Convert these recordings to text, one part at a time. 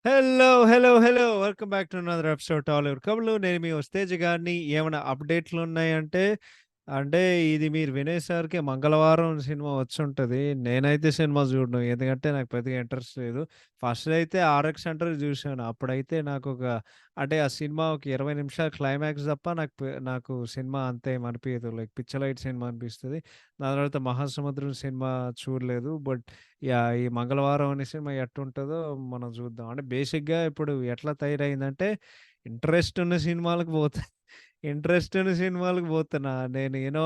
Hello! Hello! Hello! Welcome back to another episode Tollywood కబుర్లు. నేను మీ ఉస్తేజ్ గారిని. ఏమైనా అప్డేట్లున్నాయంటే, అంటే ఇది మీరు వినేసరికి మంగళవారం సినిమా వచ్చుంటది. నేనైతే సినిమా చూడను. ఎందుకంటే నాకు పెద్దగా ఇంట్రెస్ట్ లేదు. ఫస్ట్ అయితే 'ఆర్ఎక్స్ హంటర్' చూశాను. అప్పుడైతే నాకొక అంటే ఆ సినిమా ఒక 20 నిమిషాలు క్లైమాక్స్ తప్ప నాకు సినిమా అంతేం అనిపియదు. లైక్ పిచ్చలైట్ సినిమా అనిపిస్తది. దాని తర్వాత 'మహాసముద్రం' సినిమా చూడలేదు. But yeah! ఈ 'మంగళవారం' అనే సినిమా ఎట్టుంటదో మనం చూద్దాం. అంటే బేసిక్‌గా ఇప్పుడు ఎట్లా తయారయిందంటే, ఇంట్రెస్ట్ ఉన్న సినిమాలకు పోతా ఇంట్రెస్ట్ ఉన్న సినిమాలకు పోతున్నా. నేను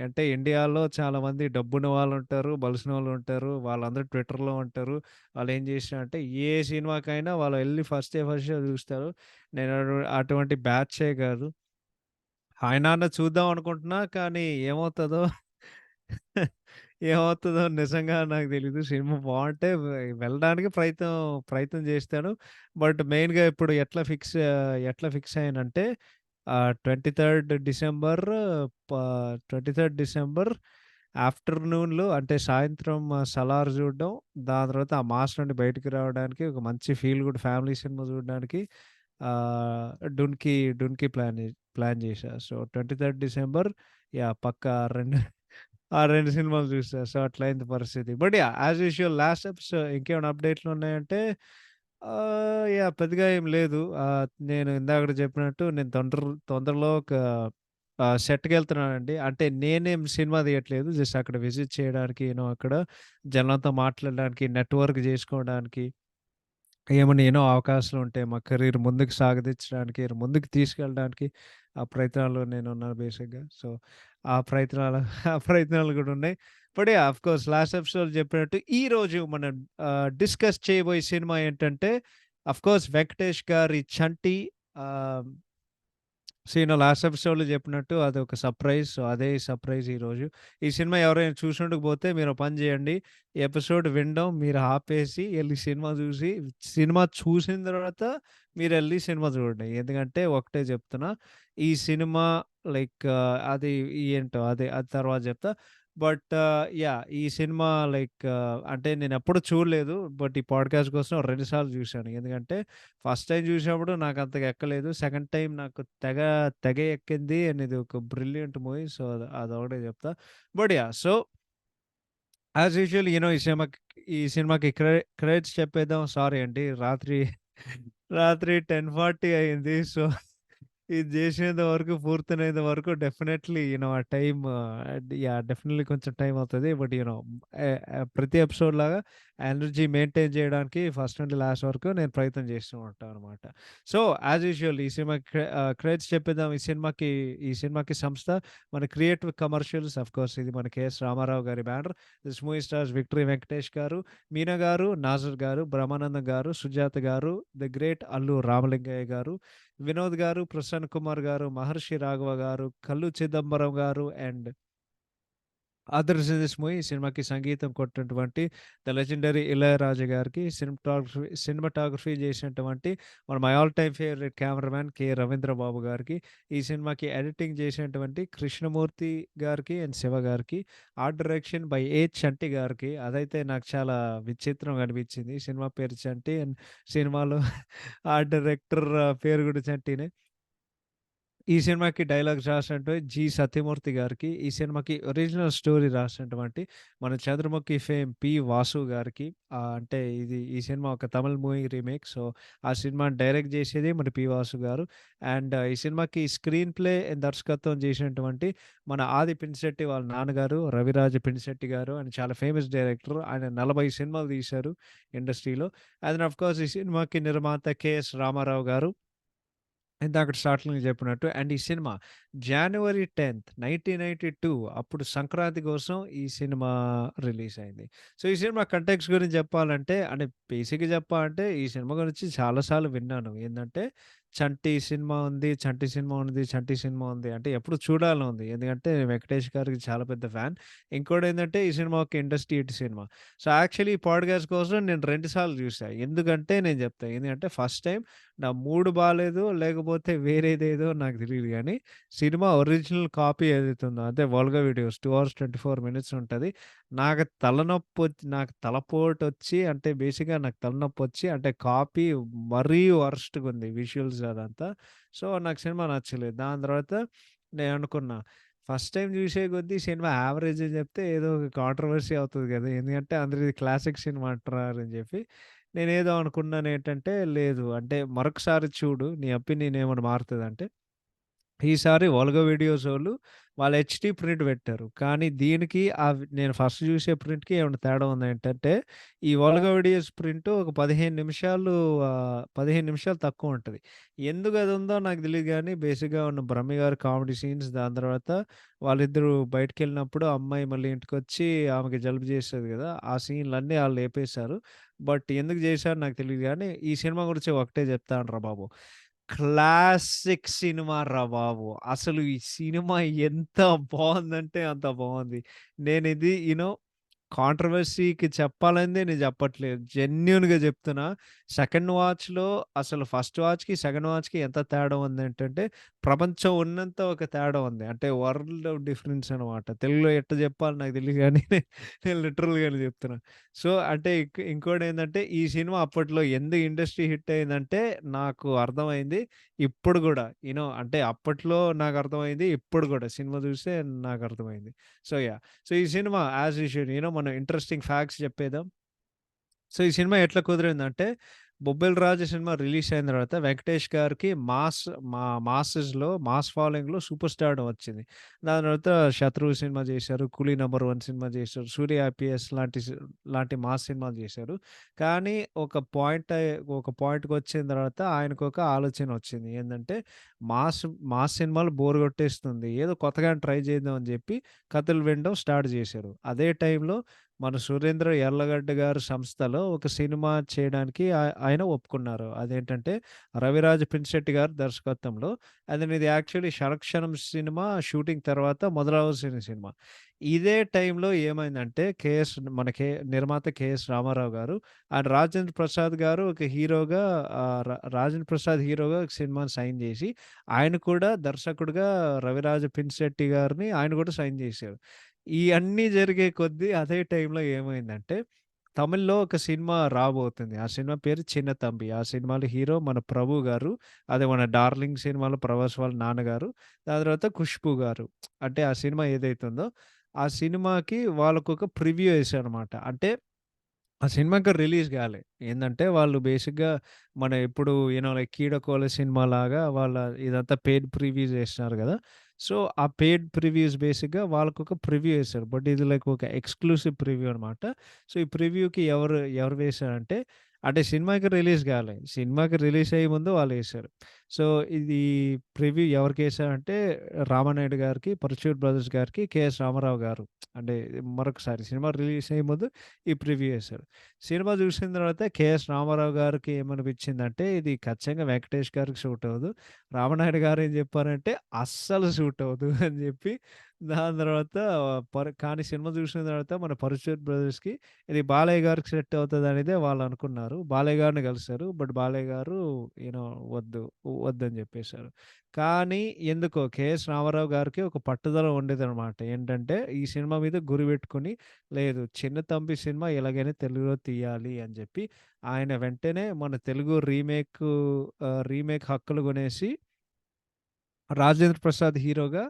అంటే ఇండియాలో చాలామంది డబ్బున్న వాళ్ళుంటారు, బలిసినోళ్ళుంటారు. వాళ్ళందరూ ట్విట్టర్‌లో ఉంటారు. వాళ్ళేం చేసినారంటే, ఏ సినిమాకైనా వాళ్ళు ఎళ్లి ఫస్ట్ షో చూస్తారు. నేను అటువంటి బ్యాచే కాదు. హాయ్ నాన్న చూద్దాం అనుకుంటున్నా. కానీ ఏమవుతదో ఏమవుతదో నిజంగా నాకు తెలీదు. సినిమా బావుంటే వెళ్ళడానికి ప్రయత్నం చేస్తాను. బట్ మెయిన్‌గా ఇప్పుడు ఎట్లా ఫిక్స్ అయ్యానంటే 23 డిసెంబర్ ప 23 డిసెంబర్ ఆఫ్టర్‌నూన్‌లో అంటే సాయంత్రం 'సలార్' చూడడం. దాని తర్వాత ఆ మాస్ నుండి బయటికి రావడానికి ఒక మంచి ఫీల్ గుడ్ ఫ్యామిలీ సినిమా చూడడానికి ఆహ్, 'డున్‌కి' ప్లాన్ చేశా. సో, 23 డిసెంబర్ పక్కా 2 సినిమాలు చూసా. సో, అట్లయింది పరిస్థితి. బట్ యాజ్ యూజువల్ లాస్ట్ ఇంకేమైనా అప్డేట్‌లున్నాయంటే పెద్దగా ఏం లేదు. నేను ఇందాకడ చెప్పినట్టు నేను తొందరలో ఒక సెట్‌కెళ్తున్నానండి. అంటే నేనేం సినిమా తీయట్లేదు. జస్ట్ అక్కడ విజిట్ చేయడానికి, అక్కడ జనాలతో మాట్లాడడానికి, నెట్‌వర్క్ జేసుకోవడానికి ఏమన్నా అవకాశాలుంటే మా కెరీర్ ముందుకు సాగదీచ్చడానికి, ముందుకు తీసుకెళ్ళడానికి ఆ ప్రయత్నాల్లో నేనున్నాను బేసిక్‌గా. సో, ఆ ప్రయత్నాలు ఆ ప్రయత్నాలు గూడా ఉన్నాయి. బట్ ఆఫ్‌కోర్స్ లాస్ట్ ఎపిసోడ్‌లో చెప్పినట్టు ఈరోజు మనం డిస్కస్ చేయబోయే సినిమా ఏంటంటే, ఆఫ్‌కోర్స్ 'వెంకటేష్' గారి 'చంటి'. ఆహ్ లాస్ట్ ఎపిసోడ్‌లో చెప్పినట్టు అదొక సర్ప్రైజ్. సో, అదే సర్ప్రైజ్ ఈరోజు. ఈ సినిమా ఎవరైనా చూసుండకపోతే మీరో పని చేయండి. ఈ ఎపిసోడ్ వినడం మీరు ఆపేసి ఎళ్లి సినిమా చూసి, సినిమా చూసిన తర్వాత మీరెళ్లి సినిమా చూడండి. ఎందుకంటే ఒకటే చెప్తున్నా. ఈ సినిమా లైక్ అది ఏంటో అది తర్వాత చెప్తా. బట్ ఈ సినిమా లైక్ అంటే నేనెప్పుడు చూడలేదు. బట్ ఈ పాడ్‌కాస్ట్ కోసం 2 సార్లు చూశాను. ఎందుకంటే ఫస్ట్ టైమ్ చూసినప్పుడు నాకంతగా ఎక్కలేదు. సెకండ్ టైమ్ నాకు తెగ ఎక్కింది. అండ్ ఇది ఒక బ్రిలియంట్ మూవీ. సో, అదొకటే చెప్తా. బట్ సో, యాస్ యూజువల్ ఈ సినిమాకి క్రెడిట్స్ చెప్పేద్దాం. సారీ అండి. రాత్రి 10:40 అయింది. సో, ఇది జేసేంత వరకు పూర్తయినంత వరకు డెఫినైట్‌లీ ఆ టైమ్ డెఫినైట్‌లీ కొంచెం టైమ్ అవుతది. బట్ ప్రతి ఎపిసోడ్ లాగా ఎనర్జీ మెయింటైన్ చేయడానికి ఫస్ట్ నుండి లాస్ట్ వరకు నేను ప్రయత్నం చేస్తూ ఉంటాననమాట. సో, యాజ్ యూజువల్ ఈ సినిమాకి క్రెడిట్స్ చెప్పేద్దాం. ఈ సినిమాకి సంస్థ మన క్రియేటివ్ కమర్షియల్స్. ఆఫ్‌కోర్స్ ఇది మన కెఎస్ రామారావు గారి banner. This movie stars victory Venkatesh garu, Meena గారు, నాజర్ గారు, బ్రహ్మానందం గారు, సుజాత గారు, ది గ్రేట్ అల్లు రామలింగయ్య గారు, వినోద్ గారు, ప్రసన్న కుమార్ గారు, మహర్షి రాఘవ గారు, కల్లు చిదంబరం గారు and others in this movie. ఈ సినిమాకి సంగీతం కొట్టినటువంటి ద లెజెండరీ ఇళయరాజా గారికి, సినిమాటోగ్రఫీ చేసినటువంటి my all time favourite cameraman K. Ravindra Babu గారికి, ఈ సినిమాకి ఎడిటింగ్ చేసినటువంటి కృష్ణమూర్తి గారికి అండ్ శివ గారికి, ఆర్ట్ డైరెక్షన్ బై ఏ. చంటి గారికి. అదైతే నాకు చాలా విచిత్రంగా అనిపించింది. సినిమా పేరు 'చంటి' అండ్ సినిమాలో ఆర్ట్ డైరెక్టర్ పేరు కూడా చంటినే. ఈ సినిమాకి డైలాగ్స్ రాసినటువంటి 'సత్యమూర్తి' గారికి, ఈ సినిమాకి ఒరిజినల్ స్టోరీ రాసినటువంటి మన 'చంద్రముఖి' ఫేమ్ 'వాసు' గారికి. అంటే ఈ సినిమా ఒక తమిళ్ మూవీ రీమేక్. సో, ఆ సినిమాని డైరెక్ట్ చేసేది మన 'వాసు' గారు. అండ్ ఈ సినిమాకి స్క్రీన్ ప్లే అండ్ దర్శకత్వం చేసినటువంటి మన 'ఆది పినిశెట్టి' వాళ్ళ నాన్నగారు 'రవిరాజ పినిశెట్టి' గారు. ఆయన చాలా ఫేమస్ డైరెక్టర్. ఆయన 40 సినిమాలు తీశారు ఇండస్ట్రీలో. అండ్ ఆఫ్‌కోర్స్ ఈ సినిమాకి నిర్మాత కెఎస్ రామారావు గారు. ఇందాకడ స్టార్టింగ్‌లో చెప్పినట్టు. అండ్ ఈ సినిమా జనవరి 10, 1992 అప్పుడు సంక్రాంతి కోసం ఈ సినిమా రిలీజ్ అయింది. సో, ఈ సినిమా కంటెక్స్ట్ గురించి చెప్పాలంటే, అంటే బేసిక్‌గా చెప్పాలంటే ఈ సినిమా గురించి చాలా సార్లు విన్నాను. ఏందంటే చంటి సినిమా ఉంది. అంటే ఎప్పుడు చూడాలని ఉంది. ఎందుకంటే వెంకటేష్ గారికి చాలా పెద్ద ఫ్యాన్. ఇంకోటేందంటే ఈ సినిమా ఒక industry hit cinema. So, actually ఈ పాడ్‌కాస్ట్ కోసం నేను 2 సార్లు చూసా. ఎందుకంటే నేను చెప్తా. ఎందుకంటే ఫస్ట్ టైమ్ నా మూడ్ బాలేదు, లేకపోతే వేరేదేదో నాకు తెలీదు గానీ, సినిమా ఒరిజినల్ కాపీ ఏదైతే ఉందో అంటే 'వోల్గా వీడియోస్' 2 అవర్స్ 24 మినిట్స్ ఉంటది. నాకు తలపోటొచ్చి అంటే బేసిక్‌గా నాకు తలనొప్పొచ్చి అంటే కాపీ మరీ వరస్ట్‌గుంది విజువల్స్ అదంతా. సో, నాకు సినిమా నచ్చలేదు. దాని తర్వాత నేననుకున్నా ఫస్ట్ టైమ్ చూసే కొద్దీ సినిమా యావరేజ్ అని చెప్తే ఏదో ఒక కాంట్రోవర్సీ అవుతది కదా! ఎందుకంటే అందరూ ఇది క్లాసిక్ సినిమా అంటున్నారని చెప్పి. నేనేదో అనుకున్నానేంటంటే లేదు అంటే మరొకసారి చూడు నీ ఒపీనియన్ ఏమైనా మారుతదంటే ఈసారి 'వోల్గా వీడియోసోళ్ళు' వాళ్ళు హెచ్‌డీ ప్రింట్ పెట్టారు. కానీ దీనికి నేను ఫస్ట్ చూసే ప్రింట్‌కి ఏమన్నా తేడా ఉందేంటంటే, ఈ 'వోల్గా వీడియోస్' ప్రింట్ ఒక 15 నిమిషాలు తక్కువుంటది. ఎందుకదుందో నాకు తెలీదు గానీ, బేసిక్‌గా ఉన్న 'బ్రహ్మి' గారి కామెడీ సీన్స్, దాని తర్వాత వాళ్ళిద్దరూ బయటికెళ్ళినప్పుడు అమ్మాయి మళ్ళీ ఇంటికొచ్చి ఆమెకి జలుబు చేస్తది గదా! ఆ సీన్‌లన్నీ ఆళ్ళు లేపేశారు. బట్ ఎందుకు చేశారో నాకు తెలీదు గానీ, ఈ సినిమా గురించి ఒకటే చెప్తానురా బాబు. క్లాసిక్ సినిమారా బాబు! అసలు ఈ సినిమా ఎంత బావుందంటే అంత బావుంది. నేనిది కాంట్రోవర్సీకి చెప్పాలనిదే నేను చెప్పట్లేదు. జెన్యూన్‌గా చెప్తున్నా. సెకండ్ వాచ్‌లో అసలు ఫస్ట్ వాచ్‌కి, సెకండ్ వాచ్‌కి ఎంత తేడా ఉందేంటంటే, ప్రపంచం ఉన్నంత ఒక తేడా ఉంది. అంటే వరల్డ్ ఆఫ్ డిఫరెన్స్ అనమాట. తెలుగులో ఎట్ట చెప్పాలో నాకు తెలీదు గానీ నేను లిటరల్‌గానే చెప్తున్నా. సో, అంటే ఇంకోటేందంటే ఈ సినిమా అప్పట్లో ఎందుకు ఇండస్ట్రీ హిట్ అయిందంటే నాకు అర్థమైంది. ఇప్పుడు గూడా అంటే అప్పట్లో నాకర్థమైంది. ఇప్పుడు గూడా సినిమా చూస్తే నాకర్థమైంది. So, yeah! సో, ఈ సినిమా యాజ్ యూజువల్ మనం ఇంట్రెస్టింగ్ ఫ్యాక్ట్స్ చెప్పేద్దాం. సో, ఈ సినిమా ఎట్లా కుదిరిందంటే, 'బొబ్బిల్ రాజు' సినిమా రిలీజ్ అయిన తర్వాత వెంకటేష్ గారికి మాస్ ఫాలోయింగ్‌లో సూపర్ స్టార్డమ్ వచ్చింది. దాని తర్వాత 'శత్రువు' సినిమా చేశారు. 'కూలీ నంబర్ వన్' సినిమా చేశారు. 'సూర్య ఐపీఎస్' లాంటి మాస్ సినిమాలు చేశారు. కానీ ఒక పాయింట్‌కొచ్చిన తర్వాత ఆయనకొక ఆలోచన వచ్చింది. ఏందంటే మాస్ మాస్ సినిమాలు బోర్ కొట్టేస్తుంది. ఏదో కొత్తగా ట్రై చేద్దాం అని చెప్పి కథలు వినడం స్టార్ట్ చేశారు. అదే టైంలో మన 'సురేంద్ర ఎర్లగడ్డ' గారి సంస్థలో ఒక సినిమా చేయడానికి ఆయన ఒప్పుకున్నారు. అదేంటంటే 'రవిరాజ పినిశెట్టి' గారి దర్శకత్వంలో. ఇది యాక్చువల్లీ 'శరక్షణం' సినిమా షూటింగ్ తర్వాత మొదలవ్వాల్సిన సినిమా. ఇదే టైంలో ఏమైందంటే నిర్మాత 'కెఎస్ రామారావు' గారు అండ్ 'రాజేంద్ర ప్రసాద్' గారు ఒక హీరోగా 'రాజేంద్ర ప్రసాద్' హీరోగా ఒక సినిమాని సైన్ చేసి, ఆయన కూడా దర్శకుడుగా 'రవిరాజ పినిశెట్టి' గారిని ఆయన కూడా సైన్ చేశారు. ఇయన్నీ జరిగే కొద్దీ అదే టైంలో ఏమైందంటే, తమిళ్‌లో ఒక సినిమా రాబోతుంది. ఆ సినిమా పేరు 'చిన్న తంబి'. ఆ సినిమాలో హీరో మన 'ప్రభు' గారు. అదే మన 'డార్లింగ్' సినిమాలో 'ప్రభాస్' వాళ్ళ నాన్నగారు. దాని తర్వాత 'ఖుష్బూ' గారు. అంటే ఆ సినిమా ఏదైతే ఉందో, ఆ సినిమాకి వాళ్ళకొక ప్రివ్యూ ఏసారనమాట. అంటే ఆ సినిమా ఇంకా రిలీజ్ గాలే. ఏందంటే వాళ్ళు బేసిక్‌గా మన ఇప్పుడు లైక్ 'కీడకోల' సినిమాలాగా ఇదంతా పెయిడ్ ప్రివ్యూస్ ఏస్తున్నారు గదా! సో, ఆ పెయిడ్ ప్రివ్యూస్ బేసిక్‌గా వాళ్ళకొక ప్రివ్యూ ఏసారు. బట్ ఇది లైక్ ఒక ఎక్స్‌క్లూసివ్ ప్రివ్యూ అనమాట. సో, ఈ ప్రివ్యూకి ఎవరు వేశారంటే అంటే సినిమాకి రిలీజ్ గాలే. సినిమాకి రిలీజ్ అయ్యే ముందు వాళ్ళేశారు. సో, ఇది ప్రివ్యూ ఎవరికేశారంటే రామానాయుడు గారికి, పరశుర్ బ్రదర్స్ గారికి, కెఎస్ రామారావు గారు. అంటే మరొకసారి సినిమా రిలీజ్ అయ్యే ముందు ఈ ప్రివ్యూ ఏశారు. సినిమా చూసిన తర్వాత 'కెఎస్ రామారావు' గారికి ఏమనిపించిందంటే, ఇది ఖచ్చితంగా వెంకటేష్ గారికి సూట్ అవ్వదు. రామనాయుడు గారు ఏం చెప్పారంటే, అస్సలు సూట్ అవ్వదు అని చెప్పి, దాని తర్వాత కానీ సినిమా చూసిన తర్వాత మన 'పరశురామ్ బ్రదర్స్‌కి' ఇది బాలయ్య గారికి సెట్ అవుతదనేదే వాళ్ళనుకున్నారు. బాలయ్య గారిని కలిసారు. బట్ బాలయ్య గారు యూ నో వద్దు, వద్దని చెప్పేసారు. కానీ ఎందుకో 'కెఎస్ రామారావు' గారికి ఒక పట్టుదల ఉండేదనమాట. ఏంటంటే, ఈ సినిమా మీద గురి పెట్టుకొని లేదు. 'చిన్న తంబి' సినిమా ఎలాగైనా తెలుగులో తీయాలి అని జెప్పి, ఆయన వెంటనే మన తెలుగు రీమేక్ హక్కులు కొనేసి 'రాజేంద్ర ప్రసాద్' హీరోగా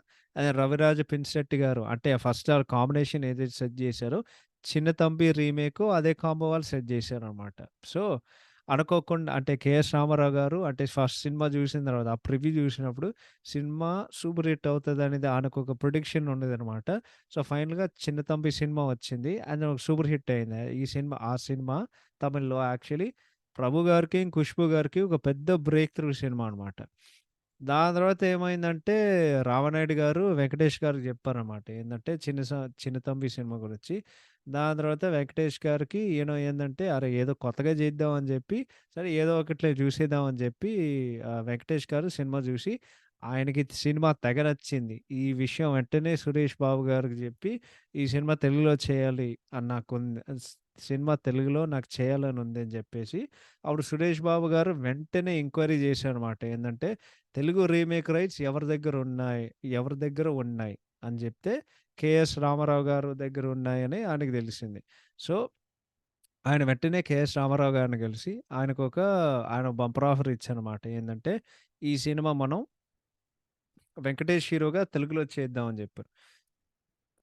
రవిరాజ పినిశెట్టి గారు అంటే ఫస్ట్ ఆ కాంబినేషన్ ఏదైతే సెట్ జేశారో 'చిన్న తంబి' రీమేకు అదే కాంబో వాళ్ళు సెట్ జేశారనమాట. సో, అనుకోకుండా అంటే 'కెఎస్ రామారావు' గారు అంటే ఫస్ట్ సినిమా జూసిన తర్వాత ఆ ప్రివ్యూ జూసినప్పుడు సినిమా సూపర్ హిట్ అవుతదనేది ఆయనకొక ప్రిడిక్షన్ ఉండేదనమాట. సో, ఫైనల్‌గా 'చిన్న తంబి' సినిమా వచ్చింది. అండ్ సూపర్ హిట్ అయింది. ఆ సినిమా తమిళ్‌లో యాక్చువల్లీ 'ప్రభు' గారికి, 'ఖుష్బూ' గారికి ఒక పెద్ద బ్రేక్ త్రూ సినిమా అనమాట. దాని తర్వాత ఏమైందంటే, రామానాయుడు గారు, వెంకటేష్ గారికి చెప్పారనమాట. ఏందంటే, 'చిన్నతம்பి' సినిమా గురించి. దాని తర్వాత వెంకటేష్ గారికి ఏందంటే, అరే! ఏదో కొత్తగా చేద్దాం అని చెప్పి, సరే ఏదో ఒకట్లే చూసేద్దాం అని చెప్పి వెంకటేష్ గారు సినిమా చూసి, ఆయనకి సినిమా తెగ నచ్చింది. ఈ విషయం వెంటనే సురేష్ బాబు గారికి చెప్పి, ఈ సినిమా తెలుగులో చేయాలి అని నాకుంది. సినిమా తెలుగులో నాకు చేయాలని ఉంది అని చెప్పేసి, అప్పుడు సురేష్ బాబు గారు వెంటనే ఎంక్వైరీ చేశారనమాట. ఏందంటే తెలుగు రీమేక్ రైట్స్ ఎవరి దగ్గర ఉన్నాయి అని జెప్తే, 'కేఎస్ రామారావు' గారు దగ్గర ఉన్నాయని ఆయనకి దెలిసింది. సో, ఆయన వెంటనే 'కేఎస్ రామారావు' గారిని కలిసి ఆయన బంపర్ ఆఫర్ ఇచ్చారనమాట. ఏందంటే, ఈ సినిమా మనం వెంకటేష్ హీరోగా తెలుగులో చేద్దాం అని జెప్పారు.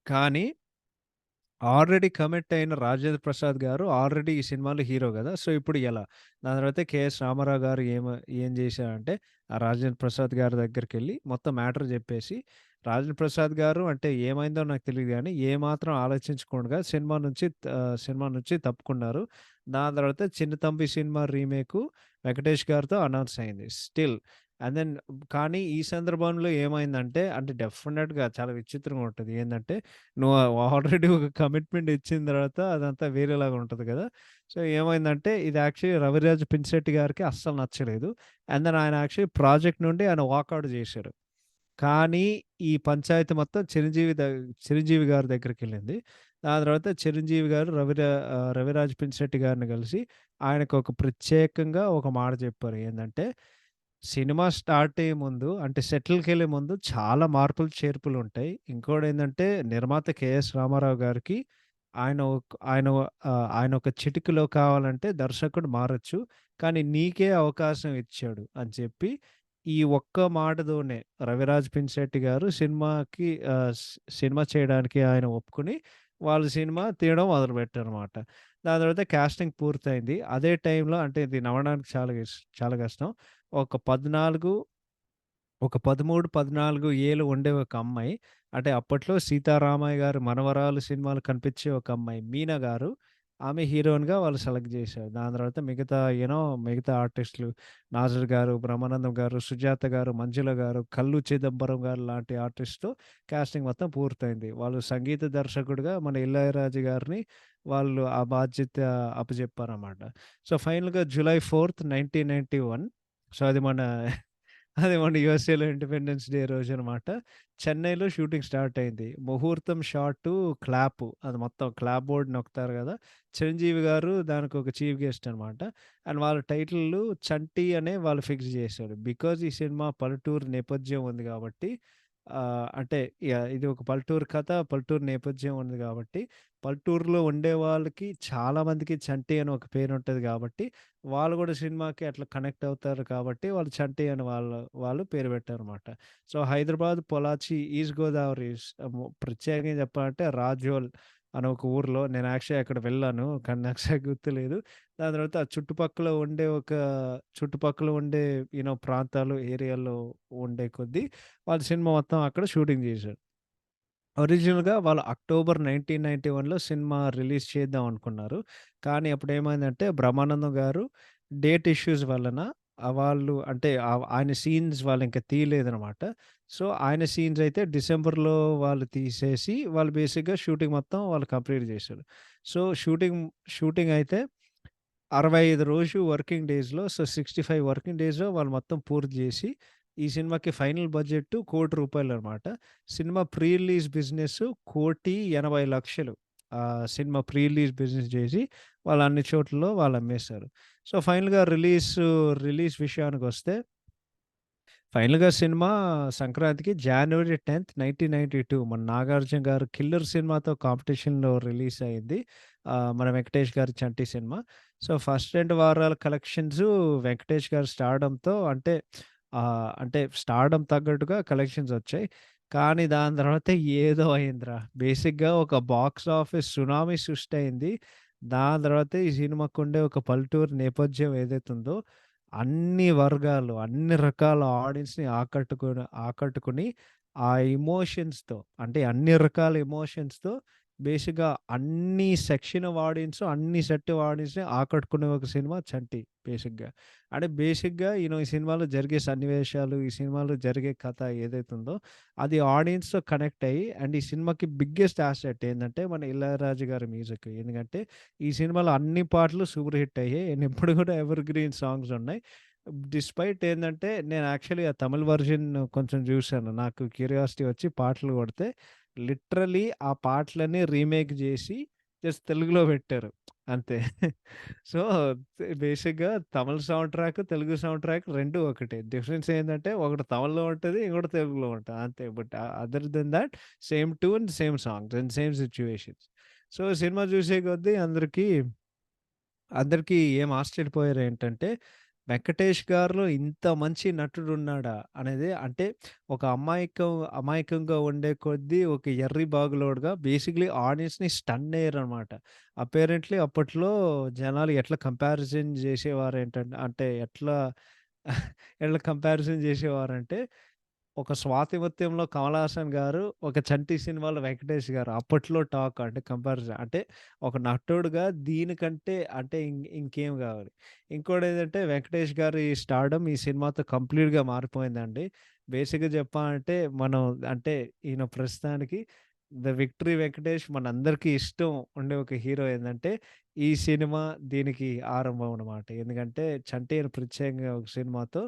కానీ ఆల్రెడీ కమిట్ అయిన 'రాజేంద్ర ప్రసాద్' గారు ఆల్రెడీ ఈ సినిమాలో హీరో గదా! సో, ఇప్పుడు ఎలా? దాని తర్వాత 'కేఎస్ రామారావు' గారు ఏం జేశారంటే, ఆ 'రాజేంద్ర ప్రసాద్' గారి దగ్గరికెళ్ళి మొత్తం మ్యాటర్ జెప్పేసి, 'రాజేంద్ర ప్రసాద్' గారు అంటే ఏమైందో నాకు తెలీదు గానీ, ఏమాత్రం ఆలోచించకుండా సినిమా నుంచి తప్పుకున్నారు. దాని తర్వాత 'చిన్న తంబి' సినిమా రీమేకు వెంకటేష్ గారితో అనౌన్స్ అయింది. అండ్ దెన్ కానీ ఈ సందర్భంలో ఏమైందంటే, అంటే డెఫినెట్‌గా చాలా విచిత్రంగా ఉంటది. ఏందంటే నువ్వు ఆల్రెడీ ఒక కమిట్మెంట్ ఇచ్చిన తర్వాత అదంతా వేరేలాగా ఉంటది గదా! సో, ఏమైందంటే ఇది యాక్చువల్లీ 'రవిరాజ్ పినిశెట్టి' గారికి అస్సలు నచ్చలేదు. అండ్ దెన్ ఆయన యాక్చువల్లీ ప్రాజెక్ట్ నుండి ఆయన వాకౌట్ జేశారు. కానీ ఈ పంచాయతీ మొత్తం 'చిరంజీవి' గారి దగ్గరికెళ్ళింది. దాని తర్వాత 'చిరంజీవి' గారు 'రవిరాజ్ పినిశెట్టి' గారిని కలిసి ఆయనకొక ప్రత్యేకంగా ఒక మాట చెప్పారు. ఏందంటే సినిమా స్టార్ట్ అయ్యే ముందు అంటే సెటిల్‌కెళ్ళే ముందు చాలా మార్పులు, చేర్పులుంటాయి. ఇంకోటేందంటే నిర్మాత 'కేఎస్ రామారావు' గారికి ఆయన ఒక చిటికెలో కావాలంటే దర్శకుడు మారొచ్చు. కానీ నీకే అవకాశం ఇచ్చాడు అని చెప్పి, ఈ ఒక్క మాటతోనే 'రవిరాజ్ పినిశెట్టి' గారు సినిమా చేయడానికి ఆయన ఒప్పుకొని, వాళ్ళు సినిమా తీయడం మొదలుపెట్టారనమాట. దాని తర్వాత కాస్టింగ్ పూర్తయింది. అదే టైంలో అంటే ఇది నమ్మడానికి చాలా కష్టం. ఒక 14 ఒక 13, 14 ఏళ్ళు ఉండే ఒక అమ్మాయి. అంటే అప్పట్లో 'సీతారామయ్య' గారి మనవరాలు సినిమాలు కనిపించే ఒక అమ్మాయి 'మీనా' గారు. ఆమె హీరోయిన్‌గా వాళ్ళు సెలెక్ట్ జేశారు. దాని తర్వాత మిగతా ఆర్టిస్టులు 'నాజర్' గారు, 'బ్రహ్మానందం' గారు, 'సుజాత' గారు, 'మంజుల' గారు, 'కల్లు చిదంబరం' గారు లాంటి ఆర్టిస్ట్‌తో కాస్టింగ్ మొత్తం పూర్తయింది. వాళ్ళు సంగీత దర్శకుడిగా మన 'ఇళయరాజా' గారిని వాళ్ళు ఆ బాధ్యత అప్పజెప్పారన్నమాట. సో, ఫైనల్‌గా జులై 4, 1991 సో, అది మన యూఎస్ఏలో ఇండిపెండెన్స్ డే రోజనమాట. చెన్నైలో షూటింగ్ స్టార్ట్ అయింది. ముహూర్తం షాటు అది మొత్తం క్లాప్ బోర్డ్ నొక్కుతారు గదా! చిరంజీవి గారు దానికొక చీఫ్ గెస్ట్ అనమాట. అండ్ వాళ్ళ టైటిల్లు 'చంటి' అనే వాళ్ళు ఫిక్స్ జేశారు. బికాజ్ ఈ సినిమా పల్లెటూరు నేపథ్యం ఉంది గాబట్టి అంటే ఇది ఒక పల్లెటూరు కథ, పల్లెటూరు నేపథ్యం ఉంది గాబట్టి, పల్లెటూరులో ఉండే వాళ్ళకి చాలా మందికి 'చంటి' అని ఒక పేరుంటది గాబట్టి వాళ్ళు గూడా సినిమాకి అట్లా కనెక్ట్ అవుతారు కాబట్టి, వాళ్ళు 'చంటి' అని వాళ్ళు పేరు పెట్టారనమాట. సో, హైదరాబాద్, పొలాచి, ఈస్ట్ గోదావరి ప్రత్యేకంగా చెప్పాలంటే రాజోల్ అనే ఒక ఊర్లో నేను యాక్చువల్లీ అక్కడ వెళ్ళాను. కానీ నాకు సరిగ్గా గుర్తులేదు. దాని తర్వాత ఆ చుట్టుపక్కల ఉండే ప్రాంతాలు, ఏరియాలో ఉండే కొద్దీ వాళ్ళు సినిమా మొత్తం అక్కడ షూటింగ్ జేశారు. ఒరిజినల్‌గా వాళ్ళు అక్టోబర్ 1991లో సినిమా రిలీజ్ చేద్దాం అనుకున్నారు. కానీ అప్పుడేమైందంటే బ్రహ్మానందం గారు డేట్ ఇష్యూస్ వలన వాళ్ళు అంటే ఆయన సీన్స్ వాళ్ళింక తీయలేదనమాట. సో, ఆయన సీన్స్ అయితే డిసెంబర్‌లో వాళ్ళు తీసేసి వాళ్ళు బేసిక్‌గా షూటింగ్ మొత్తం వాళ్ళు కంప్లీట్ జేశారు. సో, షూటింగ్ అయితే 65 రోజు వర్కింగ్ డేస్‌లో 65 వర్కింగ్ డేస్‌లో వాళ్ళు మొత్తం పూర్తి జేసి, ఈ సినిమాకి ఫైనల్ బడ్జెట్ రూ. 1,80,00,000 cinema pre release business 1,80,00,000 cinema pre release business జేసి, వాళ్ళు అన్ని చోట్లలో వాళ్ళు అమ్మేశారు. సో, రిలీజ్ విషయానికొస్తే ఫైనల్‌గా సినిమా సంక్రాంతికి జనవరి 10, 1992 మన 'నాగార్జున' గారు 'కిల్లర్' సినిమాతో కాంపిటీషన్‌లో రిలీజ్ అయింది. మన 'వెంకటేష్' గారి 'చంటి' సినిమా. సో, ఫస్ట్ 2 వారాల కలెక్షన్సు 'వెంకటేష్' గారి స్టార్డమ్‌తో అంటే స్టార్డమ్ తగ్గట్టుగా కలెక్షన్స్ వచ్చాయి. కానీ దాని తర్వాత ఏదో అయిందిరా! బేసిక్‌గా ఒక బాక్స్ ఆఫీస్ సునామీ సృష్టయింది. దాని తర్వాత ఈ సినిమాకుండే ఒక పల్లెటూరు నేపథ్యం ఏదైతే ఉందో అన్ని వర్గాలు, అన్ని రకాల ఆడియన్స్‌ని ఆకట్టుకొని, ఆ ఎమోషన్స్‌తో అంటే అన్ని రకాల ఎమోషన్స్‌తో బేసిక్‌గా అన్ని సెక్షన్ ఆఫ్ ఆడియన్స్, అన్ని సెట్ ఆఫ్ ఆడియన్స్‌ని ఆకట్టుకునే ఒక సినిమా 'చంటి' బేసిక్‌గా. అంటే బేసిక్‌గా ఈ సినిమాలో జరిగే సన్నివేశాలు, ఈ సినిమాలో జరిగే కథ ఏదైతే ఉందో అది ఆడియన్స్‌తో కనెక్ట్ అయ్యి అండ్ ఈ సినిమాకి బిగ్గెస్ట్ యాసెట్ ఏందంటే మన 'ఇళయరాజా' గారి మ్యూజిక్. ఎందుకంటే ఈ సినిమాలో అన్ని పాటలు సూపర్ హిట్ అయ్యాయి. అండ్ ఇప్పుడు కూడా ఎవర్ గ్రీన్ సాంగ్స్ ఉన్నాయి. డిస్పైట్ ఏందంటే నేను యాక్చువల్లీ ఆ తమిళ్ వర్షన్ కొంచెం చూసాను. నాకు క్యూరియాసిటీ వచ్చి పాటలు కొడితే లిటరల్లీ ఆ పాటలన్నీ రీమేక్ జేసి జస్ట్ తెలుగులో పెట్టారు. అంతే. సో, బేసిక్‌గా Tamil sound track, Telugu sound track 2 ఒకటే. డిఫరెన్స్ ఏందంటే ఒకటి తమిళ్‌లో ఉంటది. ఇంకోటి తెలుగులో ఉంటది. అంతే. But other than that same tune, same songs and same situations. So, cinema చూసే కొద్దీ అందరికీ ఏం ఆశ్చర్యపోయారేంటంటే, 'వెంకటేష్' గారిలో ఇంత మంచి నటుడున్నాడా అనేది అంటే ఒక అమాయకంగా ఉండే కొద్దీ ఒక ఎర్రి బాగులోడుగా బేసిక్‌లీ ఆడియన్స్‌ని స్టన్ అయ్యారనమాట. అప్పేరెంట్‌లీ అప్పట్లో జనాలు ఎట్లా కంపారిజన్ జేసేవారేంటంటే అంటే ఎట్లా కంపారిజన్ జేసేవారంటే ఒక 'స్వాతి ముత్యంలో' కమల్ హాసన్ గారు, ఒక 'చంటి' సినిమాలో 'వెంకటేష్' గారు. అప్పట్లో టాక్ అంటే కంపారిజన్. అంటే ఒక నటుడుగా దీనికంటే అంటే ఇంకేం గావాలి. ఇంకోటేంటంటే 'వెంకటేష్' గారి స్టార్డమ్ ఈ సినిమాతో కంప్లీట్‌గా మారిపోయిందండి. బేసిక్‌గా చెప్పాలంటే మనం అంటే ఈయన ప్రస్తుతానికి 'ద విక్టరీ వెంకటేష్' మనందరికీ ఇష్టం ఉండే ఒక హీరో ఏందంటే ఈ సినిమా దీనికి ఆరంభం అన్నమాట. ఎందుకంటే 'చంటి' అని ప్రత్యేకంగా ఒక సినిమాతో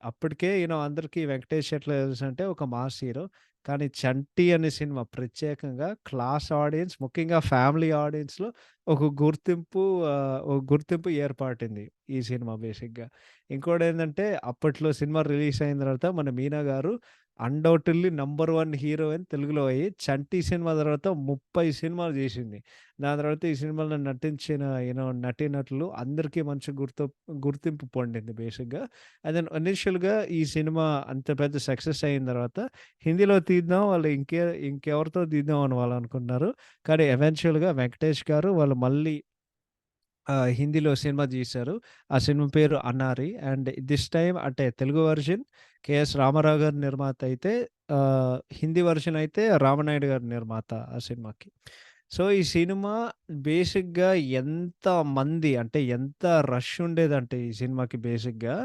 అప్పటికే అందరికి వెంకటేష్ ఎట్లా తెలుసంటే ఒక మాస్ హీరో. కానీ 'చంటి' అనే సినిమా ప్రత్యేకంగా క్లాస్ ఆడియన్స్ ముఖ్యంగా ఫ్యామిలీ ఆడియన్స్‌లో ఒక గుర్తింపు ఏర్పడింది ఈ సినిమా బేసిక్‌గా. ఇంకోటేందంటే అప్పట్లో సినిమా రిలీజ్ అయిన తర్వాత మన 'మీనా' గారు అన్‌డౌటెడ్‌లీ నంబర్ 1 హీరోయిన్ తెలుగులో అయ్యి 'చంటి' సినిమా తర్వాత 30 సినిమాలు జేసింది. దాని తర్వాత ఈ సినిమాలో నటించిన నటీనటులు అందరికీ మంచి గుర్తింపు పొందింది బేసిక్‌గా. అండ్ దెన్ ఇనీషియల్‌గా ఈ సినిమా అంత పెద్ద సక్సెస్ అయిన తర్వాత హిందీలో తీద్దాం వాళ్ళు ఇంకెవరితో తీద్దాం అని వాళ్ళనుకున్నారు. కానీ ఎవెన్చువల్‌గా వెంకటేష్ గారు వాళ్ళు మళ్ళీ హిందీలో సినిమా తీశారు. ఆ సినిమా పేరు 'అన్నారి' అండ్ దిస్ టైమ్ అంటే తెలుగు వెర్షన్ కెఎస్ రామారావు గారు నిర్మాత అయితే హిందీ వెర్షన్ అయితే రామనాయుడు గారు నిర్మాత ఆ సినిమాకి. సో, ఈ సినిమా బేసిక్‌గా ఎంత రష్ ఉండేదంటే ఈ సినిమాకి బేసిక్‌గా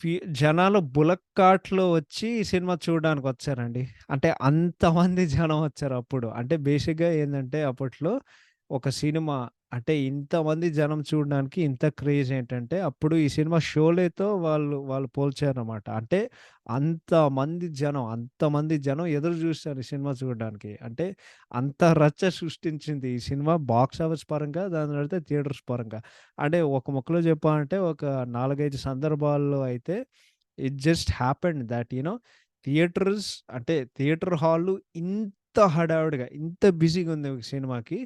ఫి జనాలు బులక్ కార్ట్‌లో వచ్చి ఈ సినిమా చూడడానికొచ్చారండి. అంటే అంతమంది జనం వచ్చారప్పుడు. అంటే బేసిక్‌గా ఏందంటే అప్పట్లో ఒక సినిమా అంటే ఇంతమంది జనం చూడడానికి ఇంత క్రేజ్ ఏంటంటే అప్పుడు ఈ సినిమా షోలేతో వాళ్ళు పోల్చారనమాట. అంటే అంతమంది జనం ఎదురు చూస్తారు ఈ సినిమా చూడడానికి. అంటే అంత రచ్చ సృష్టించింది ఈ సినిమా బాక్స్ ఆఫీస్ పరంగా, దాని తర్వాత థియేటర్స్ పరంగా. అంటే ఒక ముక్కలో చెప్పాలంటే ఒక 4, 5 సందర్భాల్లో అయితే it just happened that theatres అంటే థియేటర్ హాల్లు ఇంత హడావిడిగా, ఇంత బిజీగుంది ఒక సినిమాకి.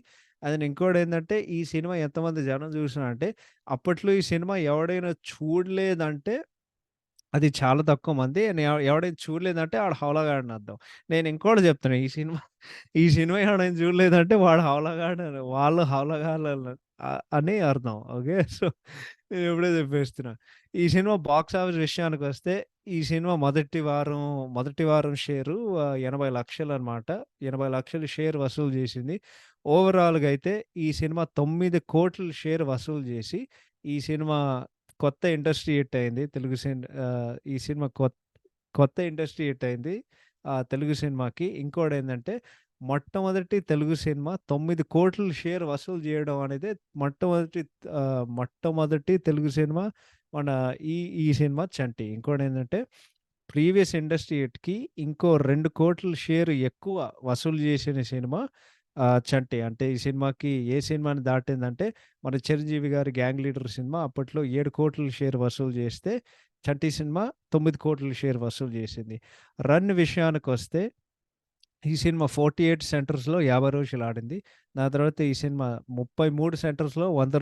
అండ్ ఇంకోటేందంటే ఈ సినిమా ఎంతమంది జనం చూసినారంటే అప్పట్లో ఈ సినిమా ఎవడైనా చూడలేదంటే అది చాలా తక్కువ మంది. ఎవడైనా చూడలేదంటే ఆడు హౌలగాడని అర్థం. నేను ఇంకోటి చెప్తున్నా. ఈ సినిమా ఎవడైనా చూడలేదంటే వాడు హౌలగాడని వాళ్ళు హౌలగాళ్ళని అని అర్థం. ఓకే. సో, నేను ఇప్పుడే చెప్పేస్తున్నా. ఈ సినిమా బాక్స్ ఆఫీస్ విషయానికొస్తే ఈ సినిమా మొదటి వారం షేరు 80,00,000 అనమాట. 80,00,000 షేర్ వసూలు చేసింది. ఓవరాల్‌గా అయితే ఈ సినిమా 9,00,00,000 షేర్ వసూలు చేసి ఈ సినిమా కొత్త ఇండస్ట్రీ హిట్ అయింది. ఈ సినిమా కొత్త ఇండస్ట్రీ హిట్ అయింది. తెలుగు సినిమాకి. ఇంకోటేందంటే మొట్టమొదటి తెలుగు సినిమా 9,00,00,000 షేర్ వసూలు చేయడం అనేది మొట్టమొదటి తెలుగు సినిమా మన ఈ సినిమా 'చంటి'. ఇంకోటేందంటే ప్రీవియస్ ఇండస్ట్రీ హిట్‌కి ఇంకో 2,00,00,000 షేర్ ఎక్కువ వసూలు చేసిన సినిమా 'చంటి'. అంటే ఈ సినిమాకి ఏ సినిమాని దాటిందంటే మన 'చిరంజీవి' గారి 'గ్యాంగ్ లీడర్' సినిమా అప్పట్లో 7,00,00,000 షేర్ వసూలు చేస్తే 'చంటి' సినిమా 9,00,00,000 షేర్ వసూలు చేసింది. రన్ విషయానికొస్తే ఈ సినిమా 48 సెంటర్స్‌లో 50 రోజులు ఆడింది. దాని తర్వాత ఈ సినిమా 33 సెంటర్స్‌లో 100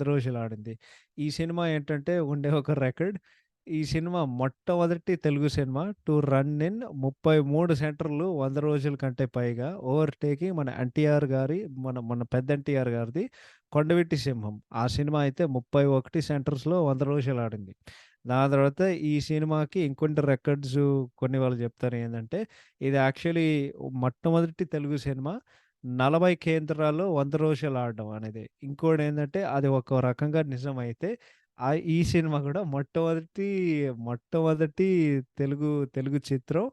రోజులు ఆడింది. ఈ సినిమా ఏంటంటే ఉండే ఒక రికార్డ్. ఈ సినిమా మొట్టమొదటి Telugu cinema to run in 33 సెంటర్‌లు 100 రోజుల కంటే పైగా ఓవర్‌టేకింగ్ మన మన పెద్ద ఎన్టీఆర్ గారిది 'కొండవీటి సింహం'. ఆ సినిమా అయితే 31 సెంటర్స్‌లో 100 రోజులు ఆడింది. దాని తర్వాత ఈ సినిమాకి ఇంకొన్ని రికార్డ్స్ కొన్ని వాళ్ళు చెప్తారు ఏందంటే ఇది యాక్చువల్లీ మొట్టమొదటి తెలుగు సినిమా 40 కేంద్రాల్లో 100 రోజులు ఆడడం అనేది. ఇంకోటేందంటే అది ఒక రకంగా నిజమైతే ఈ సినిమా గూడా మొట్టమొదటి తెలుగు తెలుగు చిత్రం